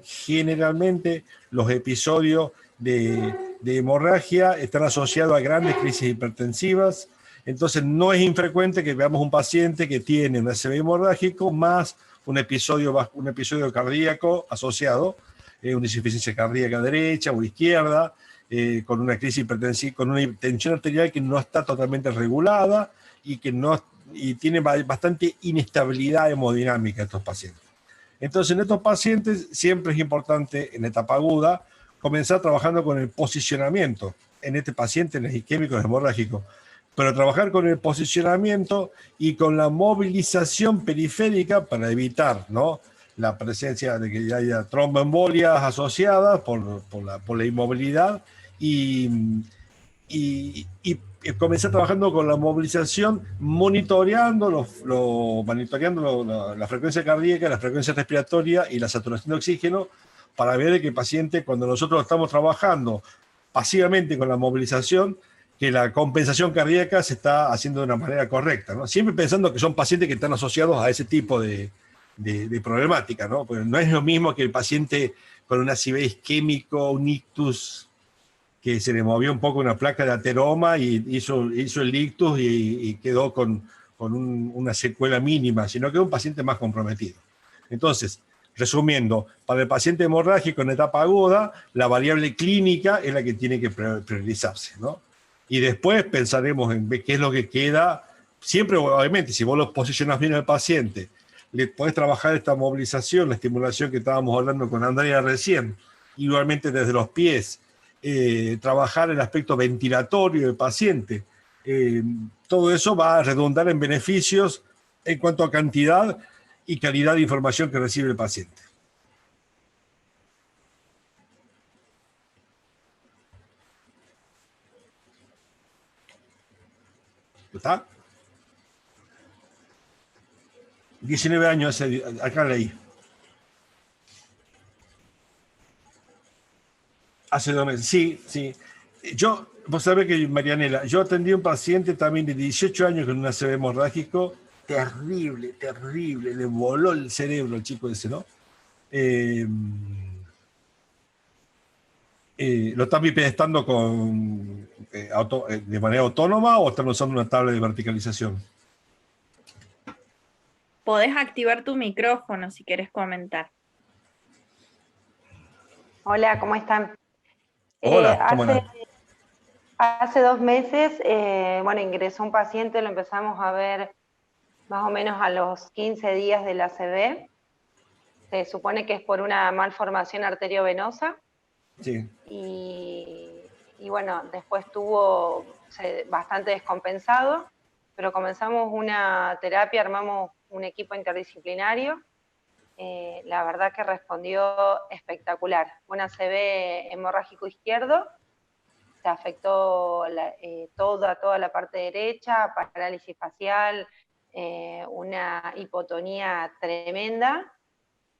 los episodios de hemorragia están asociados a grandes crisis hipertensivas. Entonces no es infrecuente que veamos un paciente que tiene un ACV hemorrágico más un episodio cardíaco asociado, una insuficiencia cardíaca derecha o izquierda, con una crisis hipertensiva, con una tensión arterial que no está totalmente regulada y tiene bastante inestabilidad hemodinámica estos pacientes. Entonces en estos pacientes siempre es importante en etapa aguda comenzar trabajando con el posicionamiento en este paciente, en el isquémico hemorrágico, pero trabajar con el posicionamiento y con la movilización periférica para evitar, ¿no?, la presencia de que haya tromboembolias asociadas por la inmovilidad y comenzar trabajando con la movilización, monitoreando la frecuencia cardíaca, la frecuencia respiratoria y la saturación de oxígeno para ver que el paciente, cuando nosotros estamos trabajando pasivamente con la movilización, que la compensación cardíaca se está haciendo de una manera correcta, ¿no? Siempre pensando que son pacientes que están asociados a ese tipo de problemática, ¿no? Porque no es lo mismo que el paciente con un ACV isquémico, un ictus, que se le movió un poco una placa de ateroma y hizo el ictus y quedó con una secuela mínima, sino que es un paciente más comprometido. Entonces, resumiendo, para el paciente hemorrágico en etapa aguda, la variable clínica es la que tiene que priorizarse, ¿no? Y después pensaremos en qué es lo que queda. Siempre, obviamente, si vos lo posicionás bien al paciente, le podés trabajar esta movilización, la estimulación que estábamos hablando con Andrea recién, igualmente desde los pies, trabajar el aspecto ventilatorio del paciente. Todo eso va a redundar en beneficios en cuanto a cantidad y calidad de información que recibe el paciente. ¿Está? 19 años, acá leí. Hace 2 meses, sí. Vos sabés que, Marianela, yo atendí a un paciente también de 18 años con un ACV hemorrágico, terrible, le voló el cerebro al chico ese, ¿no? ¿Lo están bipedestando de manera autónoma o están usando una tabla de verticalización? Podés activar tu micrófono si querés comentar. Hola, ¿cómo están? Hola, ¿cómo andás? Hace 2 meses, bueno, ingresó un paciente, lo empezamos a ver más o menos a los 15 días del ACV. Se supone que es por una malformación arteriovenosa. Sí. Y bueno, después estuvo bastante descompensado, pero comenzamos una terapia, armamos un equipo interdisciplinario. La verdad que respondió espectacular. Un ACV hemorrágico izquierdo, se afectó toda la parte derecha, parálisis facial, una hipotonía tremenda,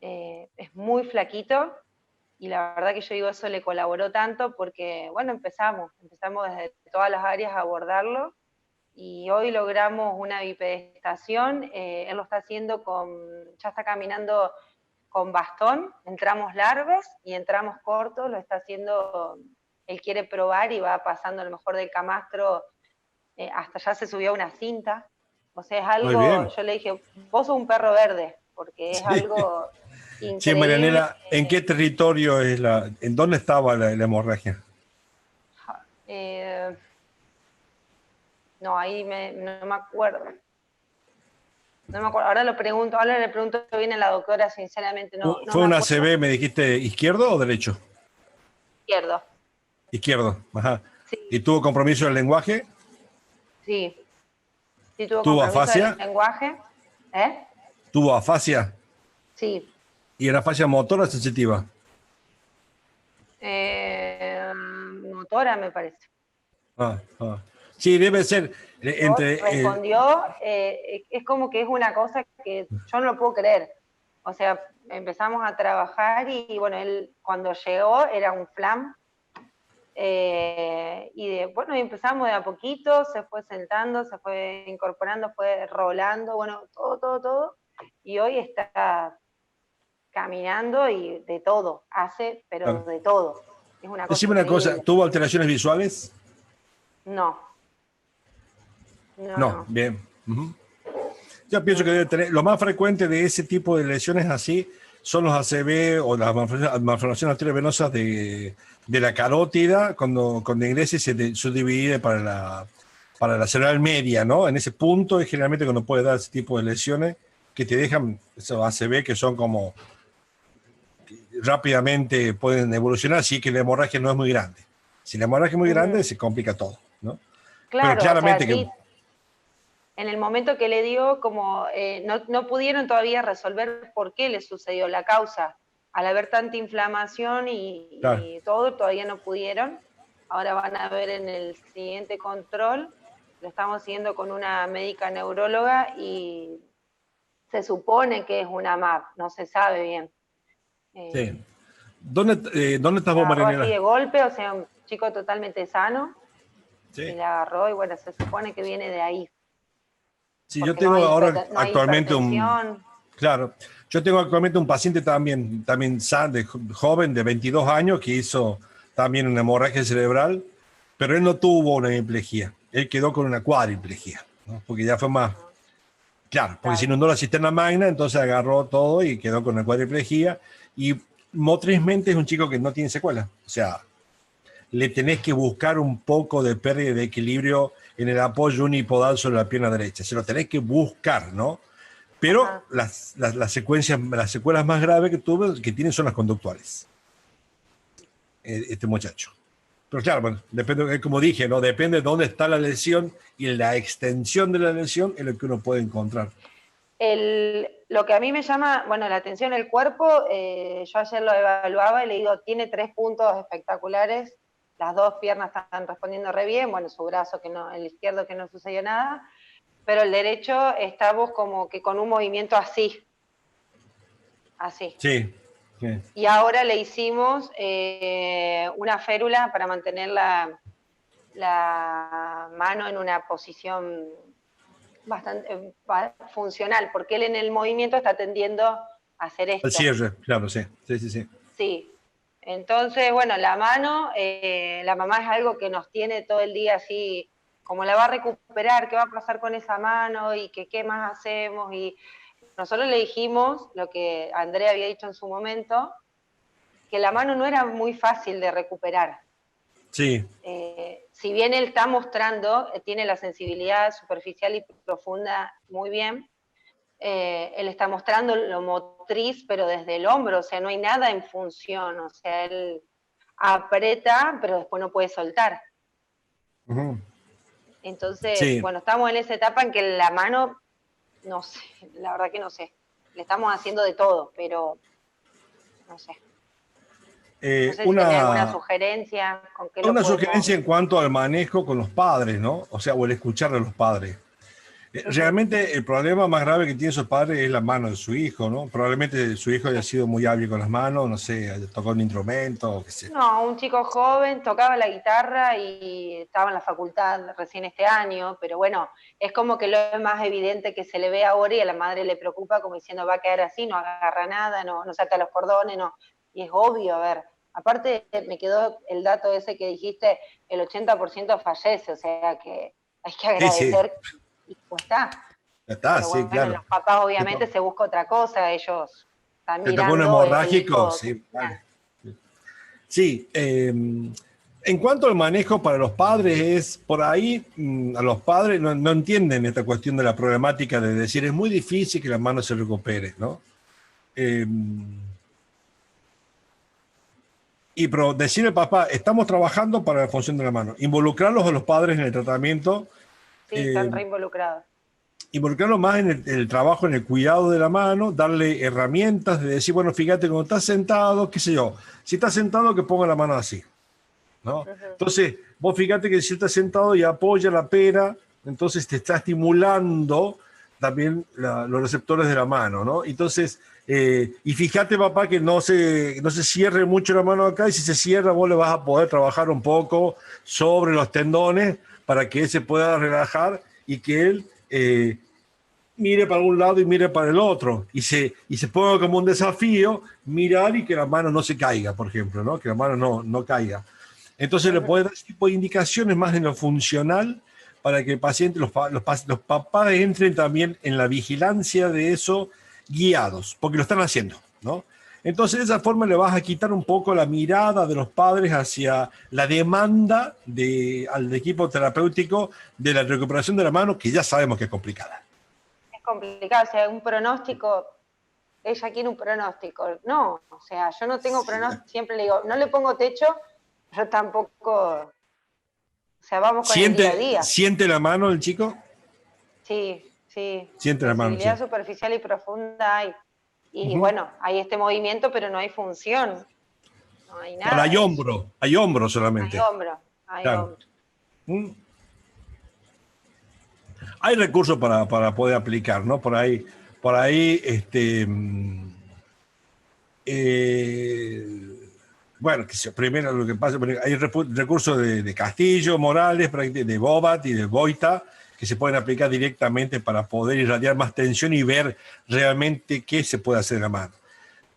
es muy flaquito, y la verdad que yo digo, eso le colaboró tanto porque, bueno, empezamos desde todas las áreas a abordarlo, y hoy logramos una bipedestación. Él lo está haciendo ya está caminando con bastón, entramos largos y entramos cortos, lo está haciendo, él quiere probar y va pasando a lo mejor del camastro, hasta ya se subió a una cinta. O sea, es Muy algo, bien. yo le dije, vos sos un perro verde, porque es Sí. algo Che, increíble. Marianela, ¿en qué territorio en dónde estaba la hemorragia? Eh, no, ahí no me acuerdo. No me acuerdo, ahora le pregunto bien a la doctora, sinceramente no ¿Fue me un acuerdo. ACV, me dijiste, izquierdo o derecho? Izquierdo. Izquierdo, ajá. ¿Y Sí, tuvo compromiso del lenguaje? sí, sí tuvo ¿Tuvo compromiso del afasia? lenguaje. ¿Eh? ¿Tuvo afasia? Sí. ¿Y era afasia motora o sensitiva? Motora, me parece. Ah, ah. Sí, debe ser Respondió, es como que es una cosa que yo no lo puedo creer. O sea, empezamos a trabajar y bueno, él cuando llegó era un flam. Bueno, empezamos de a poquito, se fue sentando, se fue incorporando, fue rolando, bueno, todo. Y hoy está caminando y de todo, hace, pero claro. de todo. Es una cosa Decime una cosa, increíble. ¿tuvo alteraciones visuales? No, No, no. bien. Ujú. Yo pienso que No. debe tener, lo más frecuente de ese tipo de lesiones así son los ACV o las malformaciones arteriovenosas de la carótida, cuando ingresa y se subdivide para la cerebral media, ¿no? En ese punto es generalmente cuando puede dar ese tipo de lesiones que te dejan esos ACV que son como rápidamente pueden evolucionar si que la hemorragia no es muy grande. Si la hemorragia es muy grande, Ujú. se complica todo, ¿no? Pero Claro, o sea, claramente que... sí, en el momento que le dio, como no pudieron todavía resolver por qué le sucedió la causa. Al haber tanta inflamación Claro. y todo, todavía no pudieron. Ahora van a ver en el siguiente control, lo estamos siguiendo con una médica neuróloga y se supone que es una MAP, no se sabe bien. Sí. Eh, ¿Dónde estás vos, Agarró así Marianela? de golpe, o sea, un chico totalmente sano, y Sí. le agarró y bueno, se supone que viene de ahí, Sí, yo porque no tengo hay, ahora no hay actualmente hipertensión. claro, yo tengo actualmente un paciente también joven de 22 años que hizo también una hemorragia cerebral, pero él no tuvo una hemiplegia, él quedó con una cuadriplegia, ¿no? Porque ya fue más, claro, porque se Claro. inundó la cisterna magna, entonces agarró todo y quedó con una cuadriplegia y motrizmente es un chico que no tiene secuela, o sea, le tenés que buscar un poco de pérdida de equilibrio en el apoyo unipodal sobre la pierna derecha. Se lo tenés que buscar, ¿no? Pero Ajá. las secuelas más graves que tiene son las conductuales. Este muchacho. Pero claro, bueno, depende, como dije, ¿no? Depende de dónde está la lesión y la extensión de la lesión es lo que uno puede encontrar. Lo que a mí me llama, bueno, la atención del cuerpo, yo ayer lo evaluaba y le digo, tiene 3 puntos espectaculares, las 2 piernas están respondiendo re bien, bueno, su brazo que no, el izquierdo que no sucedió nada, pero el derecho estamos como que con un movimiento así. Sí. Sí. Y ahora le hicimos una férula para mantener la mano en una posición bastante funcional, porque él en el movimiento está tendiendo a hacer Al esto. cierre, claro, sí. Sí. Sí. Entonces, bueno, la mano, la mamá es algo que nos tiene todo el día así, como la va a recuperar, qué va a pasar con esa mano y que qué más hacemos. Y nosotros le dijimos lo que Andrea había dicho en su momento, que la mano no era muy fácil de recuperar. Sí. Si bien él está mostrando, tiene la sensibilidad superficial y profunda muy bien, él está mostrando lo motriz, pero desde el hombro, o sea, no hay nada en función, o sea, él aprieta, pero después no puede soltar. Uh-huh. Entonces, Sí. bueno, estamos en esa etapa en que la mano, no sé, la verdad que no sé. Le estamos haciendo de todo, pero no sé. No sé si tenés alguna sugerencia. ¿Con qué una sugerencia en cuanto al manejo con los padres, ¿no? O sea, o el escuchar a los padres. Realmente el problema más grave que tiene su padre es la mano de su hijo, ¿no? Probablemente su hijo haya sido muy hábil con las manos, no sé, haya tocado un instrumento o qué sé. No, un chico joven tocaba la guitarra y estaba en la facultad recién este año, pero bueno, es como que lo es más evidente que se le ve ahora y a la madre le preocupa como diciendo va a quedar así, no agarra nada, no saca los cordones, no. Y es obvio, a ver, aparte me quedó el dato ese que dijiste, el 80% fallece, o sea que hay que agradecer. Sí. Y pues está. Ya está, pero sí, bueno, claro. Los papás obviamente se busca otra cosa, ellos están ¿te mirando. tocó un hemorrágico? Sí, vale. Sí, en cuanto al manejo para los padres, es por ahí, a los padres no entienden esta cuestión de la problemática de decir, es muy difícil que la mano se recupere, ¿no? Y pero decirle al papá, estamos trabajando para la función de la mano, involucrarlos a los padres en el tratamiento. Sí, están re involucrados. Involucrarlo más en el trabajo, en el cuidado de la mano, darle herramientas de decir, bueno, fíjate, cuando estás sentado, qué sé yo, si estás sentado, que ponga la mano así, ¿no? Uh-huh. Entonces, vos fíjate que si estás sentado y apoya la pera, entonces te está estimulando también los receptores de la mano, ¿no? Entonces, y fíjate, papá, que no se cierre mucho la mano acá, y si se cierra, vos le vas a poder trabajar un poco sobre los tendones para que él se pueda relajar y que él mire para un lado y mire para el otro, y se ponga como un desafío mirar y que la mano no se caiga, por ejemplo, ¿no? Que la mano no caiga. Entonces le puede dar ese tipo de indicaciones más en lo funcional para que el paciente, los papás entren también en la vigilancia de eso guiados, porque lo están haciendo, ¿no? Entonces de esa forma le vas a quitar un poco la mirada de los padres hacia la demanda al equipo terapéutico de la recuperación de la mano, que ya sabemos que es complicada. Es complicado, o sea, un pronóstico, ella quiere un pronóstico. No, o sea, yo no tengo pronóstico, siempre le digo, no le pongo techo, yo tampoco, o sea, vamos con el día a día. ¿Siente la mano el chico? Sí. Siente la mano, sí. Sensibilidad superficial y profunda hay. Y bueno, hay este movimiento, pero no hay función. No hay nada. Pero hay hombro solamente. Hay hombro. Hay recursos para poder aplicar, ¿no? Por ahí bueno, primero lo que pasa, hay recursos de Castillo, Morales, de Bobat y de Boita, que se pueden aplicar directamente para poder irradiar más tensión y ver realmente qué se puede hacer en la mano.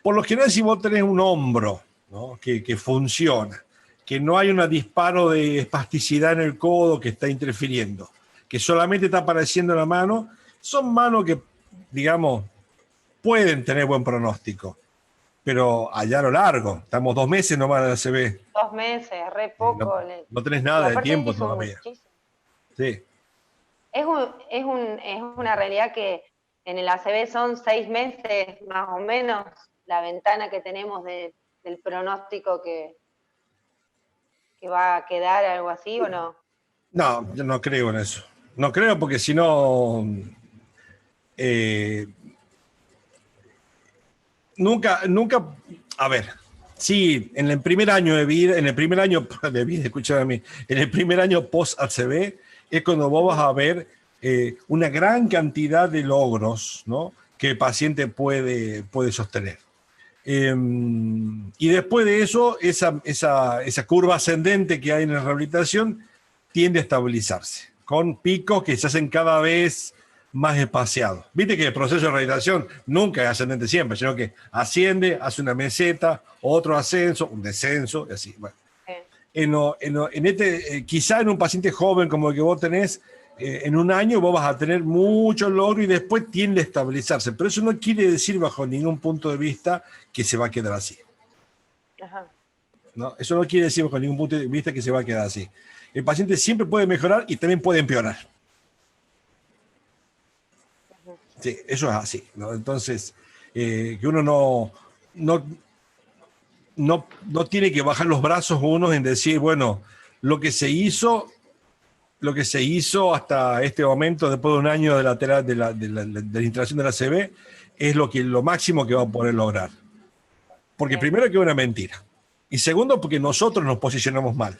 Por lo general, si vos tenés un hombro, ¿no? que funciona, que no hay un disparo de espasticidad en el codo que está interfiriendo, que solamente está apareciendo en la mano, son manos que, digamos, pueden tener buen pronóstico, pero allá a lo largo, estamos 2 meses nomás en la ACV. 2 meses, re poco. No tenés nada de tiempo todavía. Sí. Es una realidad que en el ACV son 6 meses más o menos la ventana que tenemos del pronóstico que va a quedar, algo así, ¿o no? No, yo no creo en eso. No creo porque si no... Nunca, a ver, sí, en el primer año de vida, escúchame, en el primer año post-ACV es cuando vos vas a ver una gran cantidad de logros, ¿no? Que el paciente puede sostener. Y después de eso, esa curva ascendente que hay en la rehabilitación tiende a estabilizarse, con picos que se hacen cada vez más espaciados. Viste que el proceso de rehabilitación nunca es ascendente siempre, sino que asciende, hace una meseta, otro ascenso, un descenso, y así. Bueno. Quizá en un paciente joven como el que vos tenés, en un año vos vas a tener mucho logro y después tiende a estabilizarse. Pero eso no quiere decir bajo ningún punto de vista que se va a quedar así. Ajá. ¿no? Eso no quiere decir con ningún punto de vista que se va a quedar así. El paciente siempre puede mejorar y también puede empeorar. Sí, eso es así, ¿no? Entonces, que uno no tiene que bajar los brazos uno en decir, bueno, lo que se hizo hasta este momento, después de un año de la instalación de la CB, es lo máximo que va a poder lograr. Porque primero que es una mentira. Y segundo, porque nosotros nos posicionamos mal.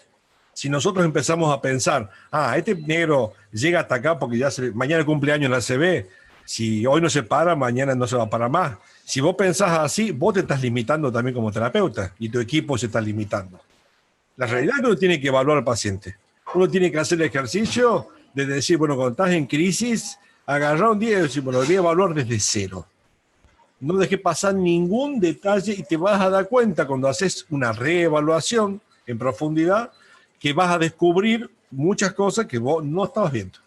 Si nosotros empezamos a pensar, este negro llega hasta acá porque mañana cumple años en la CB, si hoy no se para, mañana no se va a parar más. Si vos pensás así, vos te estás limitando también como terapeuta y tu equipo se está limitando. La realidad es que uno tiene que evaluar al paciente. Uno tiene que hacer el ejercicio de decir, bueno, cuando estás en crisis, agarrar un día y decir, bueno, lo voy a evaluar desde cero. No dejes pasar ningún detalle y te vas a dar cuenta cuando haces una reevaluación en profundidad que vas a descubrir muchas cosas que vos no estabas viendo.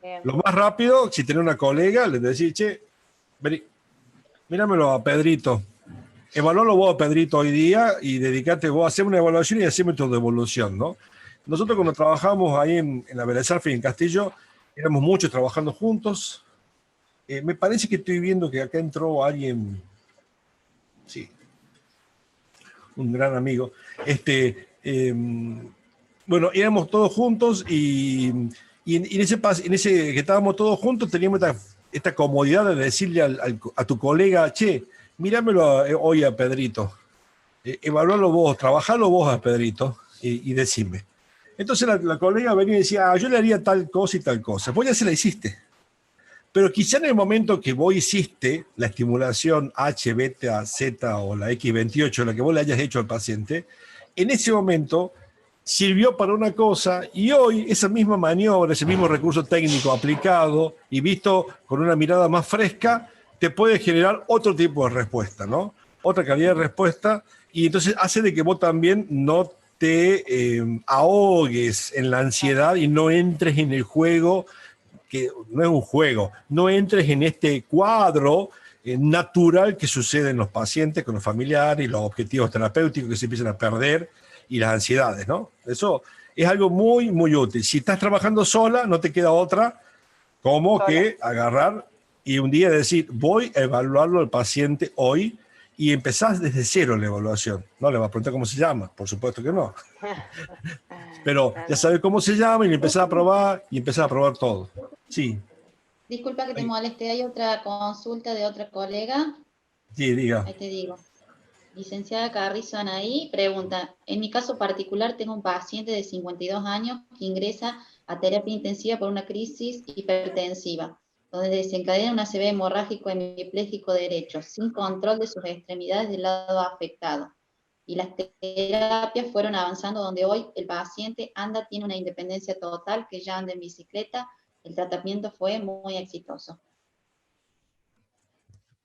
Bien. Lo más rápido, si tenés una colega, le decís, che, vení, míramelo a Pedrito. Evalualo vos a Pedrito hoy día y dedicate vos a hacer una evaluación y hacer tu devolución, ¿no? Nosotros cuando trabajamos ahí en la Vélez Sarsfield en Castillo, éramos muchos trabajando juntos. Me parece que estoy viendo que acá entró alguien, sí, un gran amigo. Bueno, éramos todos juntos y en ese que estábamos todos juntos teníamos esta comodidad de decirle a tu colega, che, míramelo hoy a Pedrito, evalualo vos, trabajalo vos a Pedrito y decime. Entonces la colega venía y decía, yo le haría tal cosa y tal cosa. Vos ya se la hiciste. Pero quizá en el momento que vos hiciste la estimulación H, beta, Z o la X28, la que vos le hayas hecho al paciente, en ese momento sirvió para una cosa y hoy esa misma maniobra, ese mismo recurso técnico aplicado y visto con una mirada más fresca, te puede generar otro tipo de respuesta, ¿no? Otra calidad de respuesta y entonces hace de que vos también no te ahogues en la ansiedad y no entres en el juego, que no es un juego, no entres en este cuadro natural que sucede en los pacientes, con los familiares y los objetivos terapéuticos que se empiezan a perder y las ansiedades, ¿no? Eso es algo muy, muy útil. Si estás trabajando sola, no te queda otra como que agarrar y un día decir, voy a evaluarlo al paciente hoy y empezás desde cero la evaluación. No le vas a preguntar cómo se llama, por supuesto que no. Pero ya sabes cómo se llama y le empezás a probar y empezás a probar todo. Sí. Disculpa que te moleste, hay otra consulta de otra colega. Sí, diga. Ahí te digo. Licenciada Carrizo Anaí pregunta, en mi caso particular tengo un paciente de 52 años que ingresa a terapia intensiva por una crisis hipertensiva, donde desencadena un ACV hemorrágico hemipléjico derecho, sin control de sus extremidades del lado afectado. Y las terapias fueron avanzando donde hoy el paciente tiene una independencia total, que ya anda en bicicleta. El tratamiento fue muy exitoso.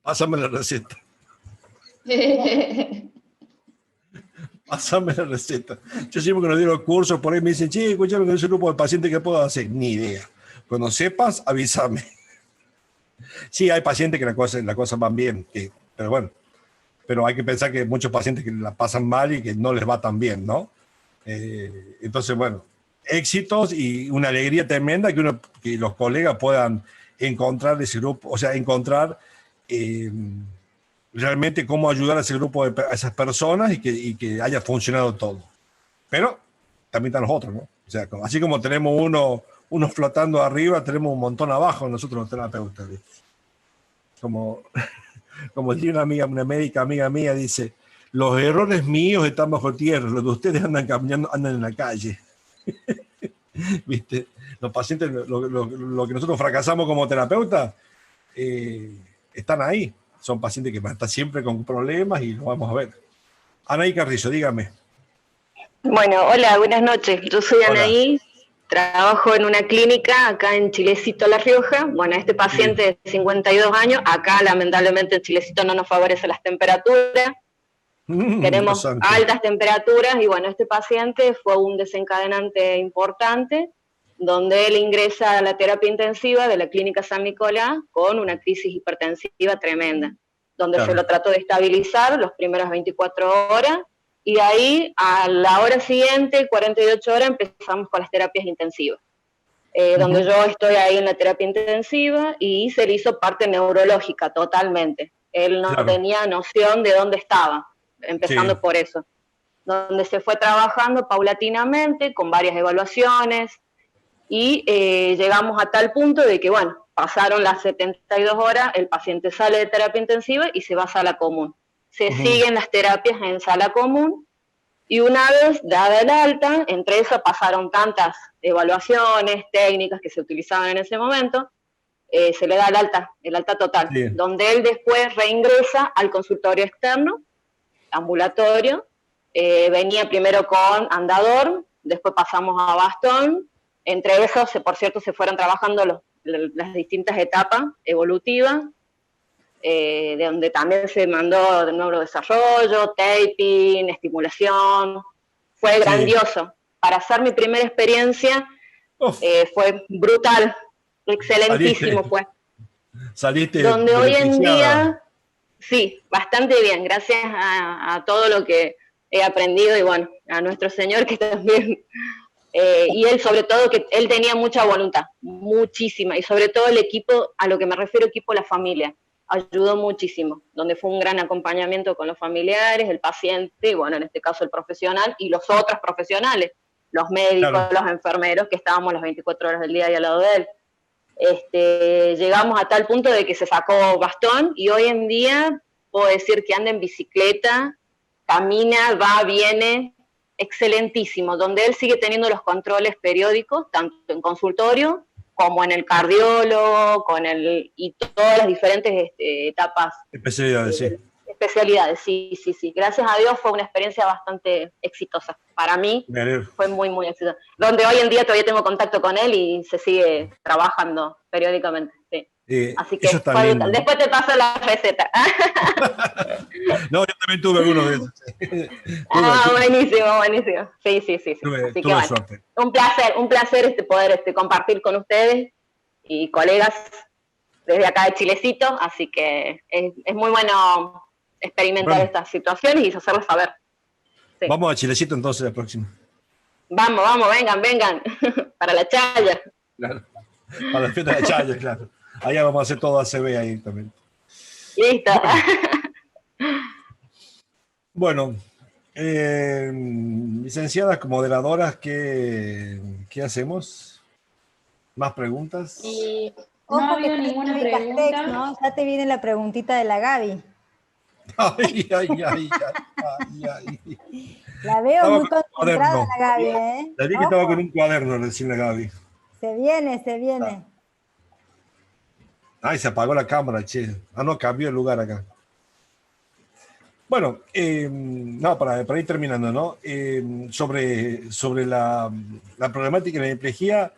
Pásame la receta. Pásame la receta. Yo siempre que nos dieron cursos por ahí me dicen, che, escúchame que es un grupo de pacientes que puedo hacer. Ni idea. Cuando sepas, avísame. Sí, hay pacientes que la cosa van bien, pero bueno. Pero hay que pensar que hay muchos pacientes que la pasan mal y que no les va tan bien, ¿no? Entonces, bueno, éxitos y una alegría tremenda que los colegas puedan encontrar ese grupo, o sea, encontrar realmente cómo ayudar a ese grupo, a esas personas y que haya funcionado todo. Pero también están los otros, ¿no? O sea, así como tenemos unos flotando arriba, tenemos un montón abajo nosotros los terapeutas, ¿viste? Como una médica amiga mía dice, los errores míos están bajo tierra, los de ustedes andan caminando, andan en la calle. ¿Viste? Los pacientes, lo que nosotros fracasamos como terapeutas, están ahí. Son pacientes que van a estar siempre con problemas y lo vamos a ver. Anaí Carrizo, dígame. Bueno, hola, buenas noches. Yo soy Anaí, trabajo en una clínica acá en Chilecito, La Rioja. Bueno, este paciente de 52 años, acá lamentablemente en Chilecito no nos favorece las temperaturas. Queremos altas temperaturas y bueno, este paciente fue un desencadenante importante donde él ingresa a la terapia intensiva de la clínica San Nicolás con una crisis hipertensiva tremenda, donde Claro. yo lo trato de estabilizar las primeras 24 horas, y ahí a la hora siguiente, 48 horas, empezamos con las terapias intensivas, donde yo estoy ahí en la terapia intensiva y se le hizo parte neurológica totalmente. Él no Claro. tenía noción de dónde estaba, empezando Sí. por eso. Donde se fue trabajando paulatinamente, con varias evaluaciones, y llegamos a tal punto de que, bueno, pasaron las 72 horas, el paciente sale de terapia intensiva y se va a sala común. Se siguen las terapias en sala común, y una vez dada el alta, entre eso pasaron tantas evaluaciones, técnicas que se utilizaban en ese momento, se le da el alta total, Sí. donde él después reingresa al consultorio externo, ambulatorio. Venía primero con andador, después pasamos a bastón. Entre esos, por cierto, se fueron trabajando las distintas etapas evolutivas, de donde también se mandó de neurodesarrollo, taping, estimulación. Fue grandioso. Para hacer mi primera experiencia, fue brutal, excelentísimo fue. Saliste Donde hoy en beneficiada. día, sí, bastante bien, gracias a todo lo que he aprendido, y bueno, a nuestro Señor que también, y él sobre todo, que él tenía mucha voluntad, muchísima, y sobre todo el equipo, a lo que me refiero equipo, la familia, ayudó muchísimo, donde fue un gran acompañamiento con los familiares, el paciente, y bueno, en este caso el profesional, y los otros profesionales, los médicos, Claro. los enfermeros, que estábamos las 24 horas del día ahí al lado de él. Llegamos a tal punto de que se sacó bastón, y hoy en día puedo decir que anda en bicicleta, camina, va, viene, excelentísimo, donde él sigue teniendo los controles periódicos, tanto en consultorio como en el cardiólogo, y todas las diferentes etapas. Especialidades, sí. Especialidades, sí. Gracias a Dios fue una experiencia bastante exitosa. Para mí fue muy, muy exitosa. Donde hoy en día todavía tengo contacto con él y se sigue trabajando periódicamente. Sí. Así que eso está lindo, ¿no? Después te paso la receta. No, yo también tuve uno de esos. Buenísimo. Sí. Así que bueno, suerte. un placer poder compartir con ustedes y colegas desde acá de Chilecito, así que es muy bueno experimentar estas situaciones y hacerlas saber. Sí. Vamos a Chilecito entonces la próxima. Vamos, vengan, para la chaya. Claro. Para la fiesta de la chaya, claro. Allá vamos a hacer todo ACB ahí también. Listo. Bueno, licenciadas, moderadoras, ¿qué hacemos? ¿Más preguntas? No ha habido ninguna pregunta. ¿No? Ya te viene la preguntita de la Gaby. Ay. La veo Estaba muy concentrada la Gaby, ¿eh? La vi que estaba con un cuaderno recién la Gaby. Se viene. Ay, se apagó la cámara, che. No, cambió el lugar acá. Bueno, no, para ir terminando, ¿no? Sobre la problemática de la hemiplegia,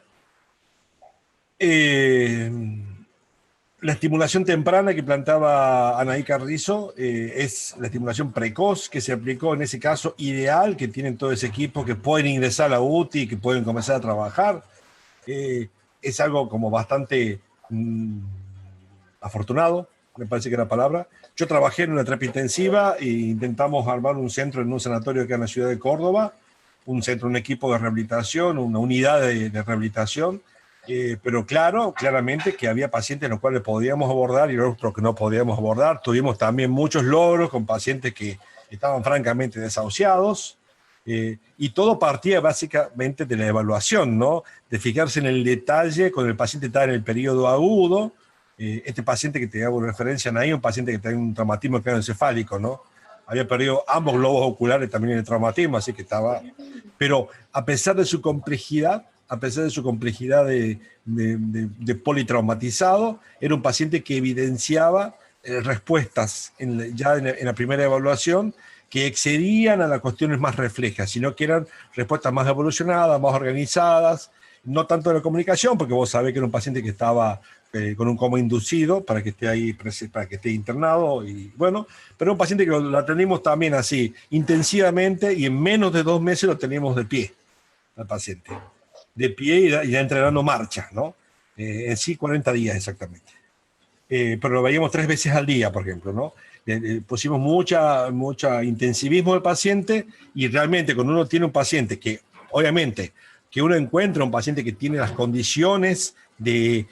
la estimulación temprana que planteaba Anaí Carrizo es la estimulación precoz que se aplicó en ese caso ideal, que tienen todo ese equipo, que pueden ingresar a la UTI, que pueden comenzar a trabajar. Es algo como bastante afortunado, me parece que era la palabra. Yo trabajé en una terapia intensiva e intentamos armar un centro en un sanatorio que en la ciudad de Córdoba, un equipo de rehabilitación, una unidad de rehabilitación. Pero claramente que había pacientes los cuales podíamos abordar y otros que no podíamos abordar. Tuvimos también muchos logros con pacientes que estaban francamente desahuciados, y todo partía básicamente de la evaluación, ¿no? De fijarse en el detalle cuando el paciente está en el periodo agudo. Este paciente que te hago referencia, Anaí, un paciente que tiene un traumatismo craneoencefálico, ¿no? Había perdido ambos globos oculares también en el traumatismo, así que estaba... Pero a pesar de su complejidad, de politraumatizado, era un paciente que evidenciaba respuestas ya en la primera evaluación que excedían a las cuestiones más reflejas, sino que eran respuestas más evolucionadas, más organizadas, no tanto de la comunicación, porque vos sabés que era un paciente que estaba con un coma inducido para que esté ahí, para que esté internado, y bueno, pero un paciente que lo atendimos también así, intensivamente, y en menos de 2 meses lo teníamos de pie al paciente. De pie y ya entrenando marcha, ¿no? En sí 40 días exactamente. Pero lo veíamos 3 veces al día, por ejemplo, ¿no? pusimos mucha intensivismo al paciente, y realmente cuando uno tiene un paciente que, obviamente, que uno encuentra un paciente que tiene las condiciones de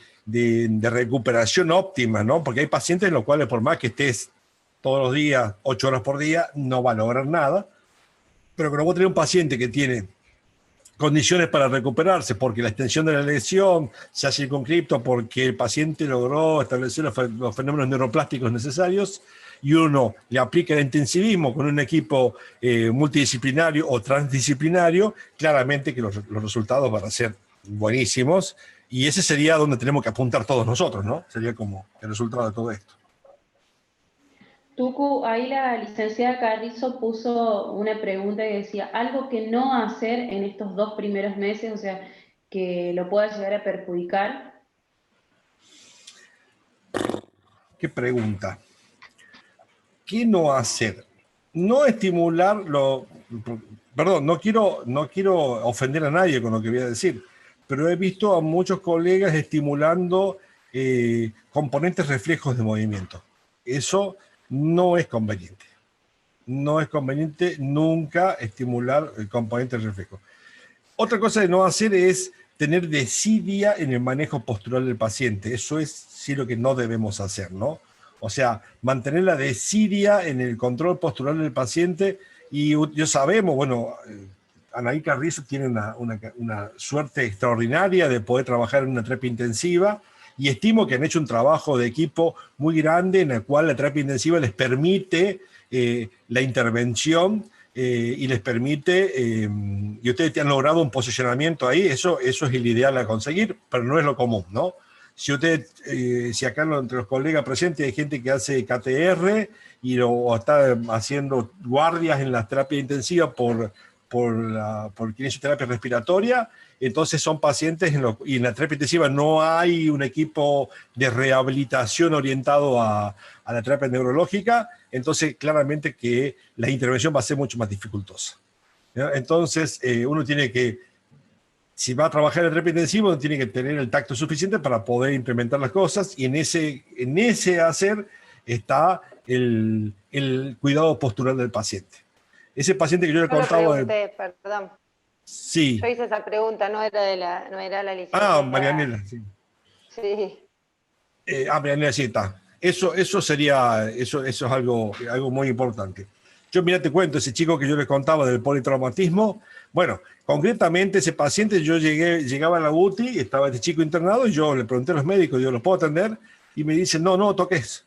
recuperación óptima, ¿no? Porque hay pacientes en los cuales por más que estés todos los días, 8 horas por día, no va a lograr nada, pero cuando vos tenés un paciente que tiene condiciones para recuperarse, porque la extensión de la lesión se ha circunscrito, porque el paciente logró establecer los fenómenos neuroplásticos necesarios, y uno le aplica el intensivismo con un equipo multidisciplinario o transdisciplinario, claramente que los resultados van a ser buenísimos, y ese sería donde tenemos que apuntar todos nosotros, ¿no? Sería como el resultado de todo esto. Tucu, ahí la licenciada Carrizo puso una pregunta que decía, algo que no hacer en estos 2 primeros meses, o sea, que lo pueda llegar a perjudicar. ¿Qué pregunta? ¿Qué no hacer? No estimular perdón, no quiero ofender a nadie con lo que voy a decir, pero he visto a muchos colegas estimulando componentes reflejos de movimiento. Eso no es conveniente. No es conveniente nunca estimular el componente reflejo. Otra cosa de no hacer es tener desidia en el manejo postural del paciente. Eso es sí lo que no debemos hacer, ¿no? O sea, mantener la desidia en el control postural del paciente. Y ya sabemos, bueno, Anaí Carrizo tiene una suerte extraordinaria de poder trabajar en una terapia intensiva, y estimo que han hecho un trabajo de equipo muy grande en el cual la terapia intensiva les permite la intervención y les permite, y ustedes han logrado un posicionamiento ahí, eso es el ideal a conseguir, pero no es lo común, ¿no? Si acá entre los colegas presentes hay gente que hace KTR o está haciendo guardias en la terapia intensiva por kinesioterapia respiratoria, entonces son pacientes y en la terapia intensiva no hay un equipo de rehabilitación orientado a la terapia neurológica, entonces claramente que la intervención va a ser mucho más dificultosa, ¿no? Entonces uno tiene que, si va a trabajar en la terapia intensiva, uno tiene que tener el tacto suficiente para poder implementar las cosas, y en ese hacer está el cuidado postural del paciente. Ese paciente que yo le contaba... Perdón. Sí. Yo hice esa pregunta, no era la licenciada. Ah, Marianela, sí. Sí. Marianela, sí, está. Eso es algo muy importante. Yo, mira, te cuento, ese chico que yo les contaba del politraumatismo, bueno, concretamente ese paciente, yo llegaba a la UTI, estaba este chico internado, y yo le pregunté a los médicos, yo ¿lo puedo atender? Y me dicen, no toques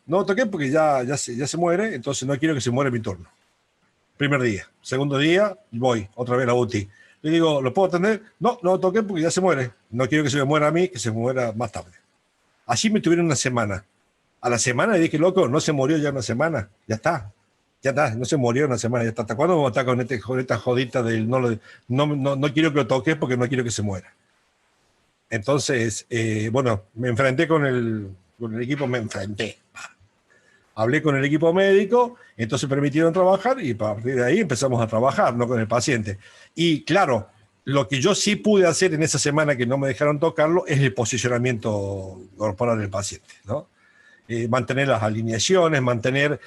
porque ya se muere, entonces no quiero que se muera en mi turno. Primer día. Segundo día, voy otra vez a la UTI. Le digo, ¿lo puedo atender? No toqué porque ya se muere. No quiero que se me muera a mí, que se muera más tarde. Así me tuvieron una semana. A la semana le dije, loco, no se murió ya una semana. Ya está, no se murió una semana. Ya está. ¿Hasta cuándo vamos a estar con esta jodita del no quiero que lo toques porque no quiero que se muera? Entonces, bueno, me enfrenté con el equipo, hablé con el equipo médico, entonces permitieron trabajar, y a partir de ahí empezamos a trabajar, no con el paciente. Y claro, lo que yo sí pude hacer en esa semana que no me dejaron tocarlo es el posicionamiento corporal del paciente, ¿no? Mantener las alineaciones, mantener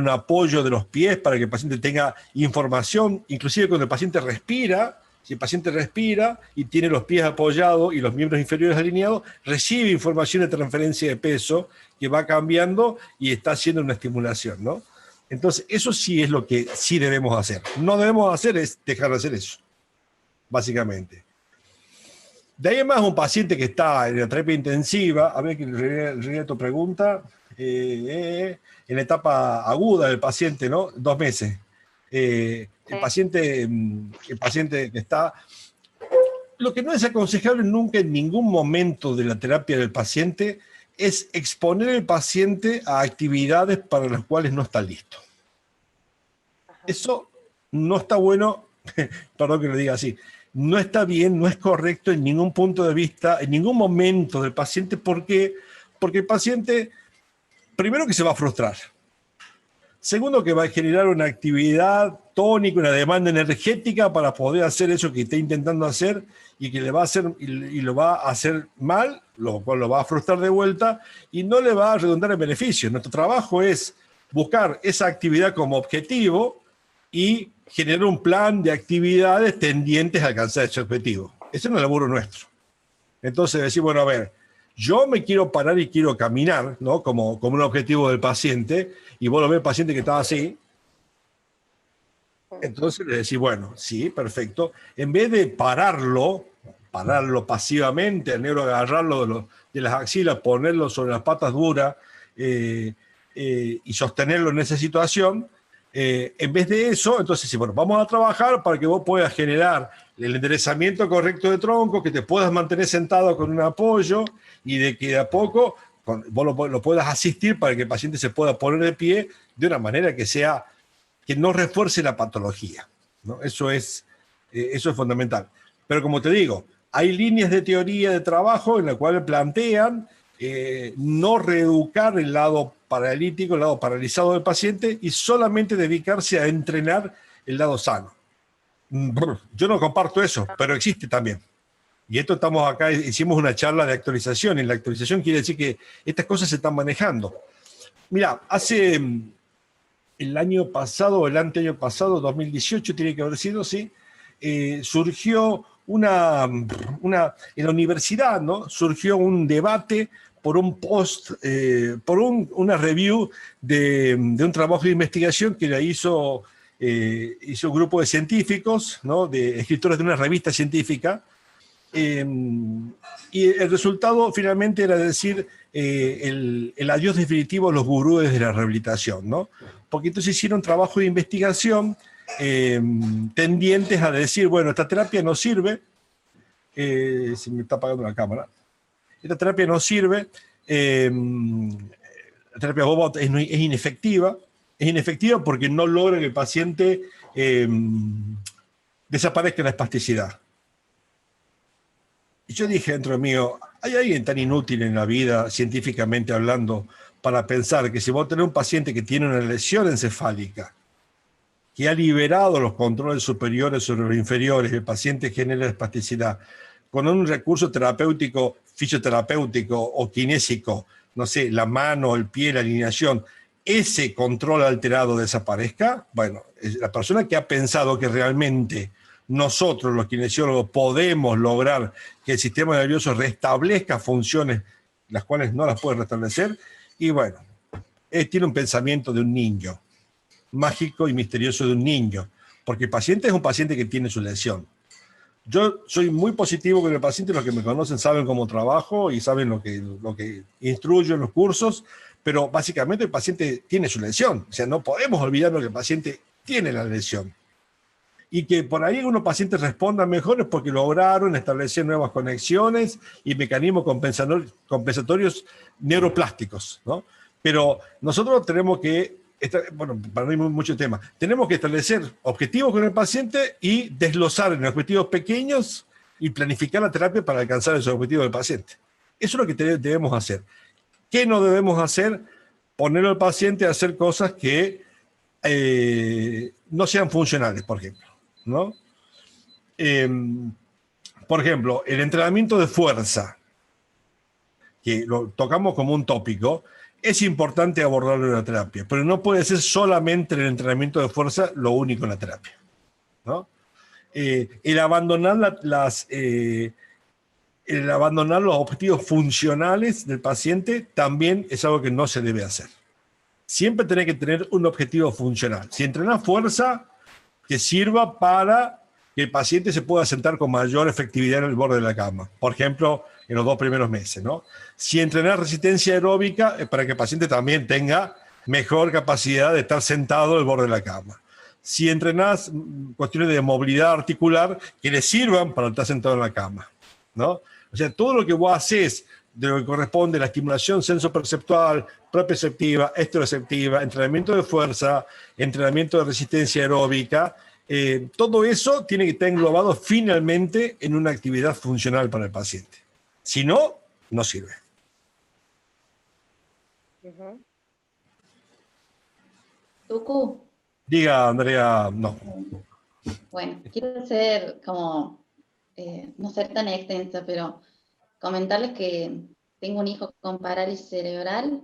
un apoyo de los pies para que el paciente tenga información, inclusive cuando el paciente respira. Si el paciente respira y tiene los pies apoyados y los miembros inferiores alineados, recibe información de transferencia de peso que va cambiando y está haciendo una estimulación, ¿no? Entonces, eso sí es lo que sí debemos hacer. No debemos hacer es dejar de hacer eso, básicamente. De ahí en más, un paciente que está en la terapia intensiva, a ver que regrese tu pregunta, en la etapa aguda del paciente, ¿no? 2 meses. El paciente que está... Lo que no es aconsejable nunca en ningún momento de la terapia del paciente es exponer al paciente a actividades para las cuales no está listo. Eso no está bueno, perdón que lo diga así, no está bien, no es correcto en ningún punto de vista, en ningún momento del paciente. ¿Por qué? Porque el paciente, primero, que se va a frustrar. Segundo, que va a generar una actividad tónica, una demanda energética para poder hacer eso que está intentando hacer, y que le va a hacer, y lo va a hacer mal, lo cual lo va a frustrar de vuelta y no le va a redundar en beneficio. Nuestro trabajo es buscar esa actividad como objetivo y generar un plan de actividades tendientes a alcanzar ese objetivo. Ese es el laburo nuestro. Entonces decir, bueno, a ver, yo me quiero parar y quiero caminar, ¿no? Como un objetivo del paciente, y vos lo ves el paciente que está así. Entonces le decís, bueno, sí, perfecto. En vez de pararlo pasivamente, al negro agarrarlo de las axilas, ponerlo sobre las patas duras y sostenerlo en esa situación, en vez de eso, entonces sí, bueno, vamos a trabajar para que vos puedas generar el enderezamiento correcto de tronco, que te puedas mantener sentado con un apoyo y de que de a poco vos lo puedas asistir para que el paciente se pueda poner de pie de una manera que no refuerce la patología, ¿no? Eso es fundamental. Pero como te digo, hay líneas de teoría de trabajo en las cuales plantean no reeducar el lado paralítico, el lado paralizado del paciente y solamente dedicarse a entrenar el lado sano. Yo no comparto eso, pero existe también. Y esto estamos acá, hicimos una charla de actualización, y la actualización quiere decir que estas cosas se están manejando. Mira, hace el año pasado, el anteaño pasado, 2018 tiene que haber sido, sí, surgió en la universidad, ¿no? Surgió un debate por un post, por una review de un trabajo de investigación que la hizo un grupo de científicos, ¿no? De escritores de una revista científica, y el resultado finalmente era decir el adiós definitivo a los gurúes de la rehabilitación, ¿no? Porque entonces hicieron trabajo de investigación tendientes a decir, bueno, esta terapia no sirve, se me está apagando la cámara, esta terapia no sirve, la terapia Bobot es inefectiva porque no logra que el paciente desaparezca la espasticidad. Y yo dije dentro mío, ¿hay alguien tan inútil en la vida, científicamente hablando, para pensar que si vos tenés un paciente que tiene una lesión encefálica, que ha liberado los controles superiores sobre los inferiores, el paciente genera espasticidad, con un recurso terapéutico, fisioterapéutico o kinésico, no sé, la mano, el pie, la alineación, ese control alterado desaparezca? Bueno, la persona que ha pensado que realmente nosotros, los kinesiólogos, podemos lograr que el sistema nervioso restablezca funciones las cuales no las puede restablecer, y bueno, tiene un pensamiento de un niño, mágico y misterioso de un niño, porque el paciente es un paciente que tiene su lesión. Yo soy muy positivo con el paciente, los que me conocen saben cómo trabajo y saben lo que instruyo en los cursos, pero básicamente el paciente tiene su lesión, o sea, no podemos olvidarnos que el paciente tiene la lesión. Y que por ahí algunos pacientes respondan mejor es porque lograron establecer nuevas conexiones y mecanismos compensatorios neuroplásticos, ¿no? Pero nosotros tenemos que, bueno, para no ir mucho tema, tenemos que establecer objetivos con el paciente y desglosar en objetivos pequeños y planificar la terapia para alcanzar esos objetivos del paciente. Eso es lo que debemos hacer. ¿Qué no debemos hacer? Poner al paciente a hacer cosas que no sean funcionales, por ejemplo, ¿no? Por ejemplo, el entrenamiento de fuerza, que lo tocamos como un tópico, es importante abordarlo en la terapia, pero no puede ser solamente el entrenamiento de fuerza lo único en la terapia, ¿no? El abandonar los objetivos funcionales del paciente también es algo que no se debe hacer. Siempre tenés que tener un objetivo funcional. Si entrenás fuerza, que sirva para que el paciente se pueda sentar con mayor efectividad en el borde de la cama. Por ejemplo, en los 2 primeros meses, ¿no? Si entrenás resistencia aeróbica, es para que el paciente también tenga mejor capacidad de estar sentado en el borde de la cama. Si entrenás cuestiones de movilidad articular, que le sirvan para estar sentado en la cama, ¿no? O sea, todo lo que vos haces de lo que corresponde a la estimulación sensoperceptual, proprioceptiva, esteroceptiva, entrenamiento de fuerza, entrenamiento de resistencia aeróbica, todo eso tiene que estar englobado finalmente en una actividad funcional para el paciente. Si no, no sirve. Tucu. Diga, Andrea, no. Bueno, quiero ser como, no ser tan extensa, pero comentarles que tengo un hijo con parálisis cerebral.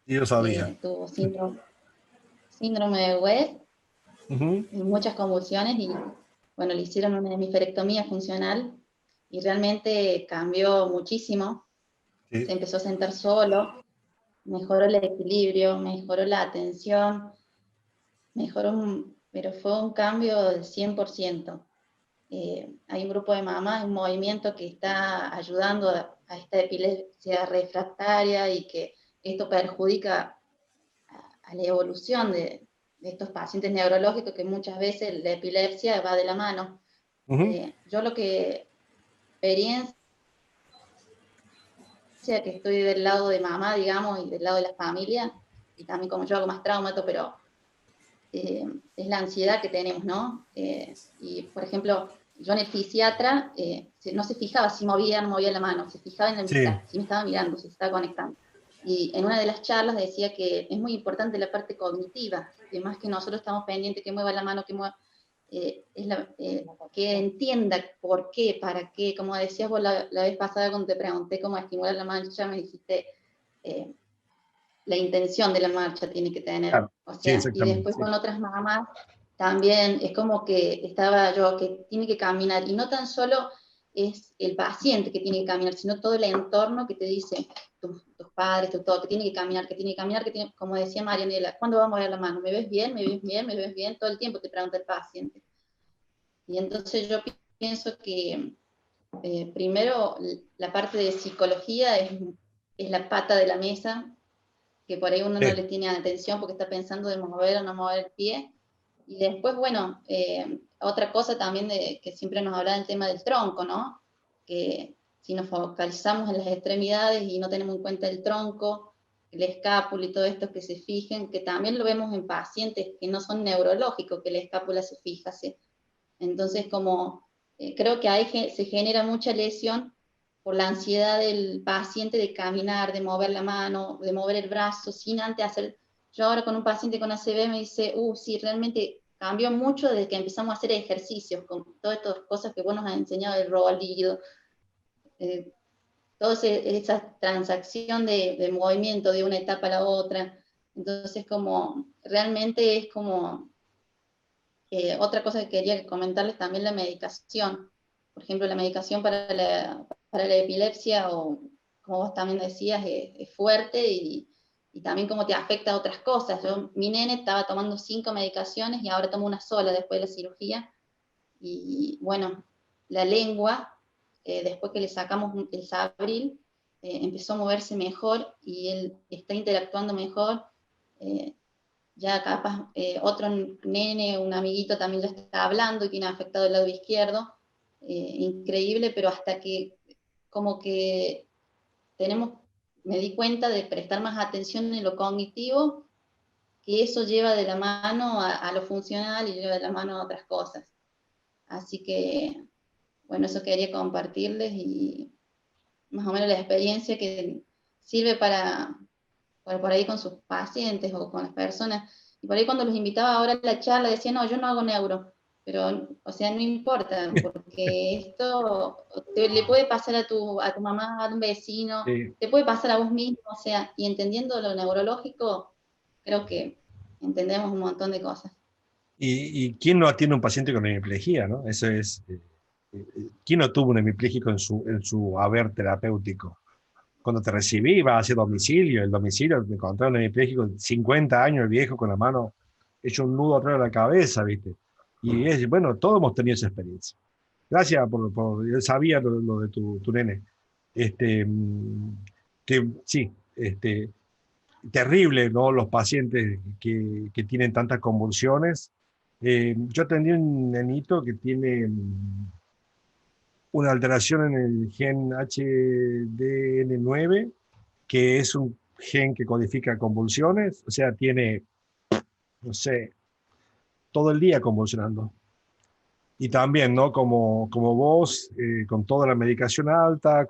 Yo sabía. Tuvo síndrome. síndrome de West, Ujú. muchas convulsiones y bueno, le hicieron una hemisferectomía funcional y realmente cambió muchísimo. Sí. Se empezó a sentar solo, mejoró el equilibrio, mejoró la atención, pero fue un cambio del 100%. Hay un grupo de mamás, un movimiento que está ayudando a esta epilepsia refractaria y que esto perjudica a la evolución de estos pacientes neurológicos, que muchas veces la epilepsia va de la mano. Ujú. Yo lo que experiencia que estoy del lado de mamá, digamos, y del lado de la familia, y también como yo hago más trauma, pero es la ansiedad que tenemos, ¿no? Y, por ejemplo, yo en el fisiatra no se fijaba si movía o no movía la mano, se fijaba en Sí. si me estaba mirando, si se estaba conectando. Y en una de las charlas decía que es muy importante la parte cognitiva, que más que nosotros estamos pendientes que mueva la mano, que mueva, que entienda por qué, para qué, como decías vos la vez pasada cuando te pregunté cómo estimular la marcha, me dijiste la intención de la marcha tiene que tener, Claro. o Sí, sea, y exactamente. después Sí. con otras mamás también es como que estaba yo, que tiene que caminar, y no tan solo es el paciente que tiene que caminar, sino todo el entorno que te dice, tus padres, todo, que tiene que caminar, que tiene que caminar, que tiene, como decía Marianela, ¿cuándo va a mover la mano? ¿Me ves bien? ¿Me ves bien? ¿Me ves bien? Todo el tiempo te pregunta el paciente. Y entonces yo pienso que primero la parte de psicología es la pata de la mesa, que por ahí uno no le tiene atención porque está pensando de mover o no mover el pie. Y después, bueno, otra cosa también que siempre nos habla del tema del tronco, ¿no? Que si nos focalizamos en las extremidades y no tenemos en cuenta el tronco, el escápulo y todo esto, que se fijen, que también lo vemos en pacientes que no son neurológicos, que la escápula se fija. Entonces, como creo que ahí se genera mucha lesión por la ansiedad del paciente de caminar, de mover la mano, de mover el brazo, sin antes hacer... Yo ahora con un paciente con ACV me dice, sí, realmente cambió mucho desde que empezamos a hacer ejercicios, con todas estas cosas que vos nos has enseñado, el rollido, toda esa transacción de movimiento de una etapa a la otra. Entonces, como realmente es como... otra cosa que quería comentarles también, la medicación. Por ejemplo, la medicación para la epilepsia, o como vos también decías, es fuerte y también cómo te afecta a otras cosas. Mi nene estaba tomando 5 medicaciones y ahora toma una sola después de la cirugía. Y bueno, la lengua, después que le sacamos el Sabril, empezó a moverse mejor y él está interactuando mejor. Ya capaz otro nene, un amiguito también ya está hablando y tiene afectado el lado izquierdo, increíble, pero hasta que como que me di cuenta de prestar más atención en lo cognitivo, que eso lleva de la mano a lo funcional y lleva de la mano a otras cosas. Así que, bueno, eso quería compartirles y más o menos la experiencia que sirve para por ahí con sus pacientes o con las personas. Y por ahí cuando los invitaba ahora a la charla decía, no, yo no hago neuro, pero, o sea, no importa, porque esto le puede pasar a tu mamá, a un vecino, Sí. te puede pasar a vos mismo, o sea, y entendiendo lo neurológico, creo que entendemos un montón de cosas. ¿Y quién no atiende a un paciente con hemiplegia, no? Eso es... ¿quién no tuvo un hemipléjico en su haber terapéutico? Cuando te recibí, ibas hacia domicilio. El domicilio me encontraba un hemipléjico de 50 años, el viejo, con la mano hecho un nudo atrás de la cabeza, ¿viste? Y bueno, todos hemos tenido esa experiencia. Gracias yo sabía lo de tu nene. Que sí, terrible, ¿no? Los pacientes que tienen tantas convulsiones. Yo atendí un nenito que tiene una alteración en el gen HDN9, que es un gen que codifica convulsiones, o sea, tiene, no sé, todo el día convulsionando. Y también, ¿no? Como vos, con toda la medicación alta,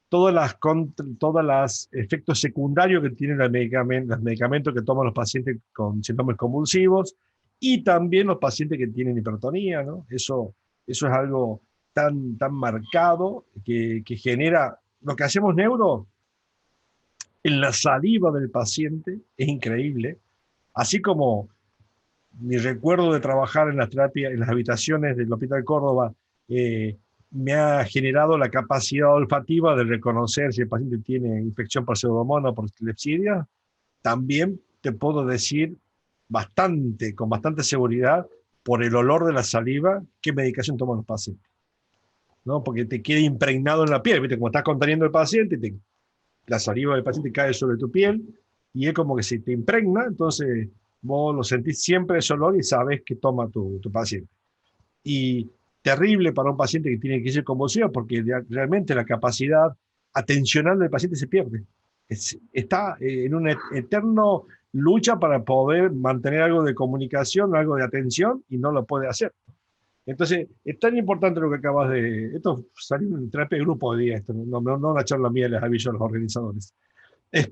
todos los efectos secundarios que tienen los medicamentos que toman los pacientes con síntomas convulsivos, y también los pacientes que tienen hipertonía, ¿no? Eso es algo tan marcado que genera lo que hacemos neuro en la saliva del paciente, es increíble. Así como mi recuerdo de trabajar en las terapias, en las habitaciones del Hospital Córdoba, me ha generado la capacidad olfativa de reconocer si el paciente tiene infección por pseudomonas o por Klebsiella, también te puedo decir con bastante seguridad, por el olor de la saliva, qué medicación toman los pacientes, ¿no? Porque te queda impregnado en la piel, ¿viste? Como estás conteniendo al paciente, la saliva del paciente cae sobre tu piel y es como que se te impregna, entonces vos lo sentís siempre ese olor y sabes que toma tu paciente. Y terrible para un paciente que tiene crisis convulsiva porque realmente la capacidad atencional del paciente se pierde. Está en una eterna lucha para poder mantener algo de comunicación, algo de atención y no lo puede hacer. Entonces, es tan importante lo que acabas de... Esto salió en terapia de grupo de día, esto, no una charla mía, les aviso a los organizadores. Pero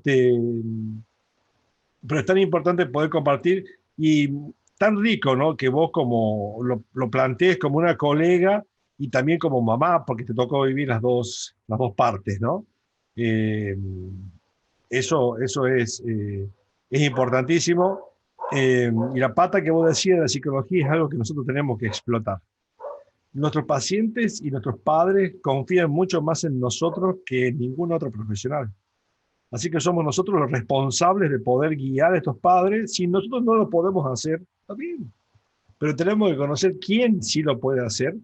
es tan importante poder compartir y tan rico, ¿no? Que vos como lo plantees como una colega y también como mamá, porque te tocó vivir las dos partes, ¿no? Eso es importantísimo. Y la pata que vos decías de la psicología es algo que nosotros tenemos que explotar. Nuestros pacientes y nuestros padres confían mucho más en nosotros que en ningún otro profesional. Así que somos nosotros los responsables de poder guiar a estos padres. Si nosotros no lo podemos hacer, está bien. Pero tenemos que conocer quién sí lo puede hacer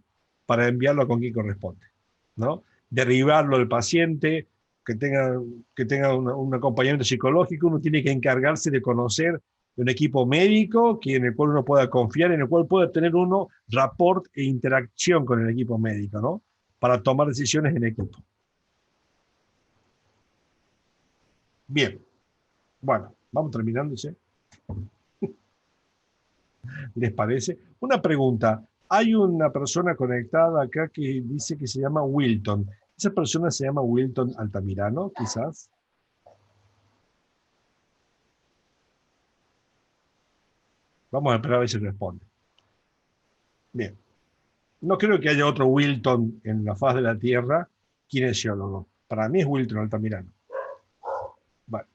para enviarlo con quien corresponde, ¿no? Derribarlo del paciente, que tenga un acompañamiento psicológico. Uno tiene que encargarse de conocer un equipo médico en el cual uno pueda confiar, en el cual pueda tener uno rapport e interacción con el equipo médico, ¿no? Para tomar decisiones en equipo. Bien, bueno, vamos terminando, ¿sí? ¿Les parece? Una pregunta. Hay una persona conectada acá que dice que se llama Wilton. ¿Esa persona se llama Wilton Altamirano, quizás? Vamos a esperar a ver si responde. Bien. No creo que haya otro Wilton en la faz de la Tierra kinesiólogo. Para mí es Wilton Altamirano. Vale.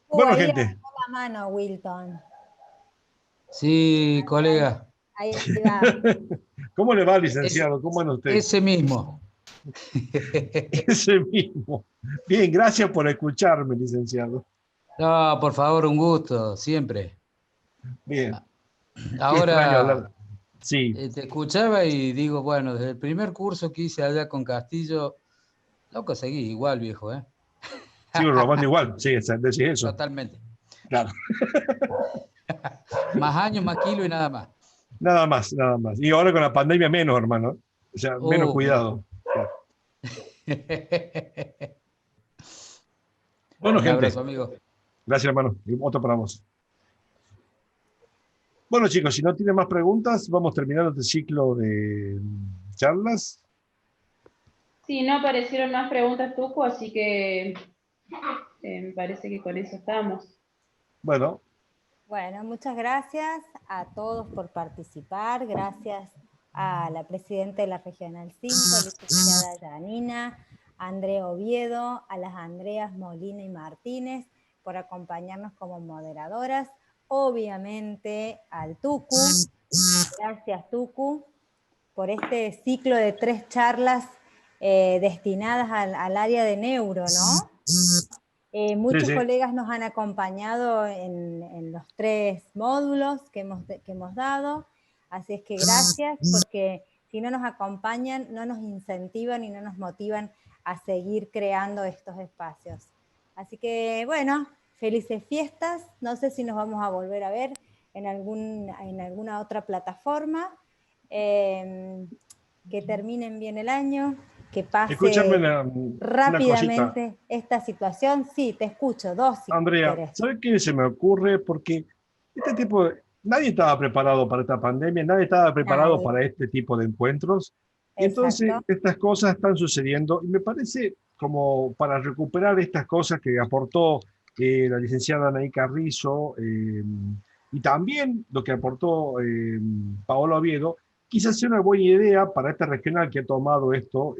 Bueno, ahí gente. levantó la mano, Wilton. Sí, colega. Ahí va. ¿Cómo le va, licenciado? ¿Cómo anda usted? Ese mismo. Ese mismo. Bien, gracias por escucharme, licenciado. No, por favor, un gusto, siempre. Bien. Ahora, sí. Te escuchaba y digo, bueno, desde el primer curso que hice allá con Castillo, lo conseguí igual, viejo, ¿eh? Sigo robando igual, sí, decís eso. Totalmente. Claro. Más años, más kilos y nada más. Nada más, nada más. Y ahora con la pandemia menos, hermano. O sea, menos cuidado. Claro. Bueno, gente. Un abrazo, amigo. Gracias, hermano. Y otro para vos. Bueno, chicos, si no tienen más preguntas, vamos terminando este ciclo de charlas. Sí, no aparecieron más preguntas, Tuco, así que me parece que con eso estamos. Bueno. Bueno, muchas gracias a todos por participar. Gracias a la presidenta de la Regional 5, licenciada Yanina, a Andrea Oviedo, a las Andreas Molina y Martínez por acompañarnos como moderadoras. Obviamente al Tucu. Gracias, Tucu, por este ciclo de 3 charlas destinadas al área de neuro, ¿no? Muchos colegas nos han acompañado en los 3 módulos que hemos dado, así es que gracias, porque si no nos acompañan, no nos incentivan y no nos motivan a seguir creando estos espacios. Así que, bueno, felices fiestas. No sé si nos vamos a volver a ver en alguna otra plataforma. Que terminen bien el año. Que pase rápidamente esta situación. Sí, te escucho. Andrea, ¿sabes qué se me ocurre? Porque nadie estaba preparado para esta pandemia, nadie estaba preparado para este tipo de encuentros. Entonces, estas cosas están sucediendo y me parece como para recuperar estas cosas que aportó la licenciada Anaí Carrizo y también lo que aportó Paola Oviedo, quizás sea una buena idea para esta regional que ha tomado esto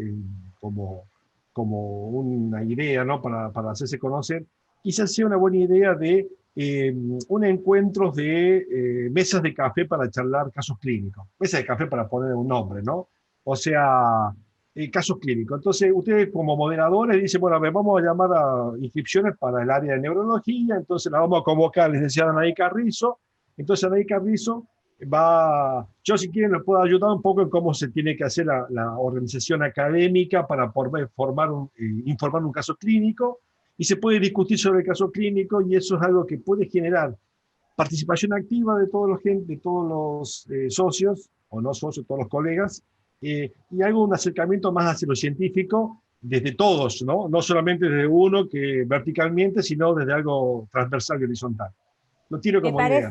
como una idea, ¿no? para hacerse conocer, quizás sea una buena idea de un encuentro de mesas de café para charlar casos clínicos. Mesas de café para poner un nombre, ¿no? O sea, casos clínicos. Entonces, ustedes como moderadores dicen, bueno, a ver, vamos a llamar a inscripciones para el área de neurología, entonces la vamos a convocar a la licenciada Anaí Carrizo. Entonces, Anaí Carrizo yo si quieren les puedo ayudar un poco en cómo se tiene que hacer la organización académica para poder informar un caso clínico, y se puede discutir sobre el caso clínico, y eso es algo que puede generar participación activa de todos los socios, o no socios, todos los colegas, y un acercamiento más hacia lo científico desde todos, ¿no? No solamente desde uno que verticalmente, sino desde algo transversal y horizontal. Lo tiro como idea.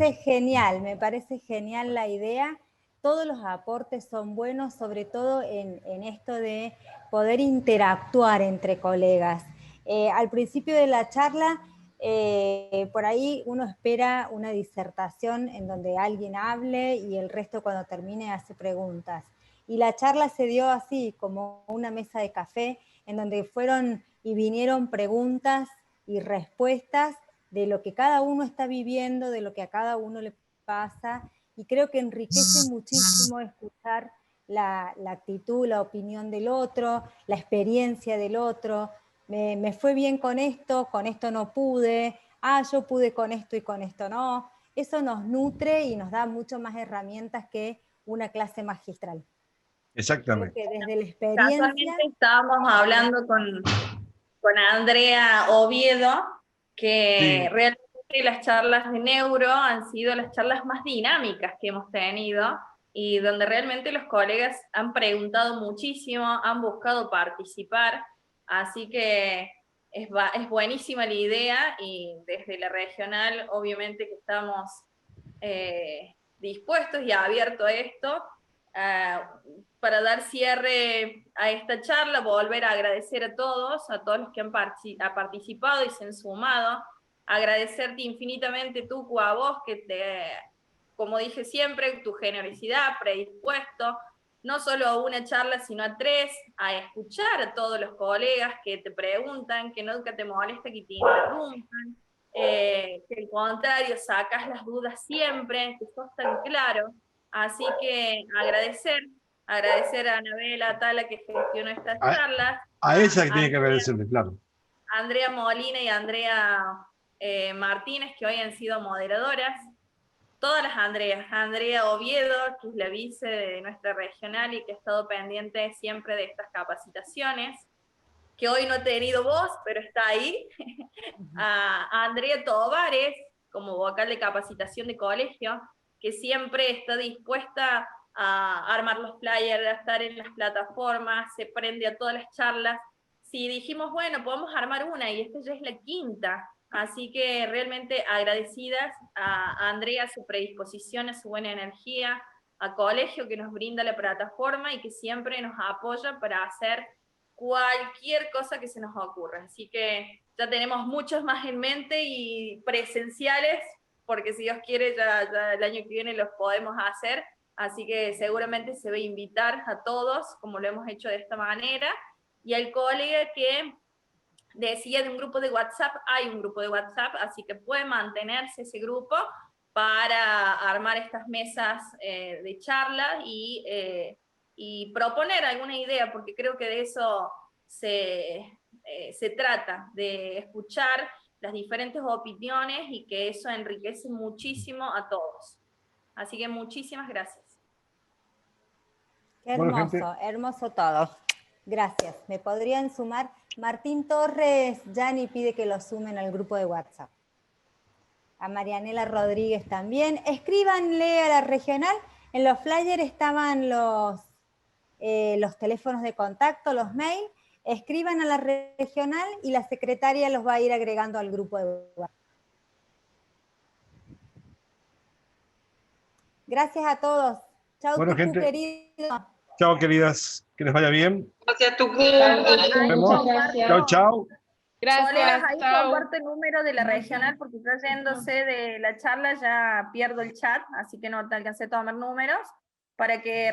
Me parece genial la idea. Todos los aportes son buenos, sobre todo en esto de poder interactuar entre colegas. Al principio de la charla, por ahí uno espera una disertación en donde alguien hable y el resto cuando termine hace preguntas. Y la charla se dio así, como una mesa de café, en donde fueron y vinieron preguntas y respuestas de lo que cada uno está viviendo, de lo que a cada uno le pasa, y creo que enriquece muchísimo escuchar la actitud, la opinión del otro, la experiencia del otro. Me fue bien con esto no pude, yo pude con esto y con esto no. Eso nos nutre y nos da mucho más herramientas que una clase magistral. Exactamente. Creo que desde la experiencia... Casualmente estábamos hablando con Andrea Oviedo, que Sí. realmente las charlas de neuro han sido las charlas más dinámicas que hemos tenido, y donde realmente los colegas han preguntado muchísimo, han buscado participar, así que es buenísima la idea, y desde la regional obviamente que estamos dispuestos y abiertos a esto. Para dar cierre a esta charla, volver a agradecer a todos los que han participado y se han sumado, agradecerte infinitamente, Tucu, a vos, que como dije siempre, tu generosidad, predispuesto, no solo a una charla, sino a 3, a escuchar a todos los colegas que te preguntan, que nunca te molesta que te interrumpan, que al contrario, sacas las dudas siempre, que sos tan claro. Así que agradecer a Anabela Atala, que gestionó estas charlas. A esa que tiene que agradecerle, claro. Andrea Molina y Andrea Martínez, que hoy han sido moderadoras. Todas las Andreas. Andrea Oviedo, que es la vice de nuestra regional y que ha estado pendiente siempre de estas capacitaciones, que hoy no he tenido voz, pero está ahí. A Andrea Tovares, como vocal de capacitación de colegio, que siempre está dispuesta a armar los flyers, a estar en las plataformas, se prende a todas las charlas. Si dijimos, bueno, podemos armar una, y esta ya es la 5ª, así que realmente agradecidas a Andrea, su predisposición, a su buena energía, a Colegio, que nos brinda la plataforma y que siempre nos apoya para hacer cualquier cosa que se nos ocurra. Así que ya tenemos muchos más en mente y presenciales, porque si Dios quiere ya el año que viene los podemos hacer, así que seguramente se va a invitar a todos, como lo hemos hecho de esta manera. Y al colega que decía de un grupo de WhatsApp, hay un grupo de WhatsApp, así que puede mantenerse ese grupo para armar estas mesas de charla y proponer alguna idea, porque creo que de eso se trata, de escuchar las diferentes opiniones y que eso enriquece muchísimo a todos. Así que muchísimas gracias. Qué hermoso, hermoso todo. Gracias. ¿Me podrían sumar? Martín Torres, Yani pide que lo sumen al grupo de WhatsApp. A Marianela Rodríguez también. Escríbanle a la regional. En los flyers estaban los teléfonos de contacto, los mails. Escriban a la regional y la secretaria los va a ir agregando al grupo de WhatsApp. Gracias a todos. Chao, bueno, Tucu, gente. querido. Chao, queridas. Que les vaya bien. Gracias, Tucu. Nos vemos. Chao, chao. Gracias. Colegas, ahí comparto el número de la regional, porque yo yéndose de la charla ya pierdo el chat, así que no te alcancé a tomar números, para que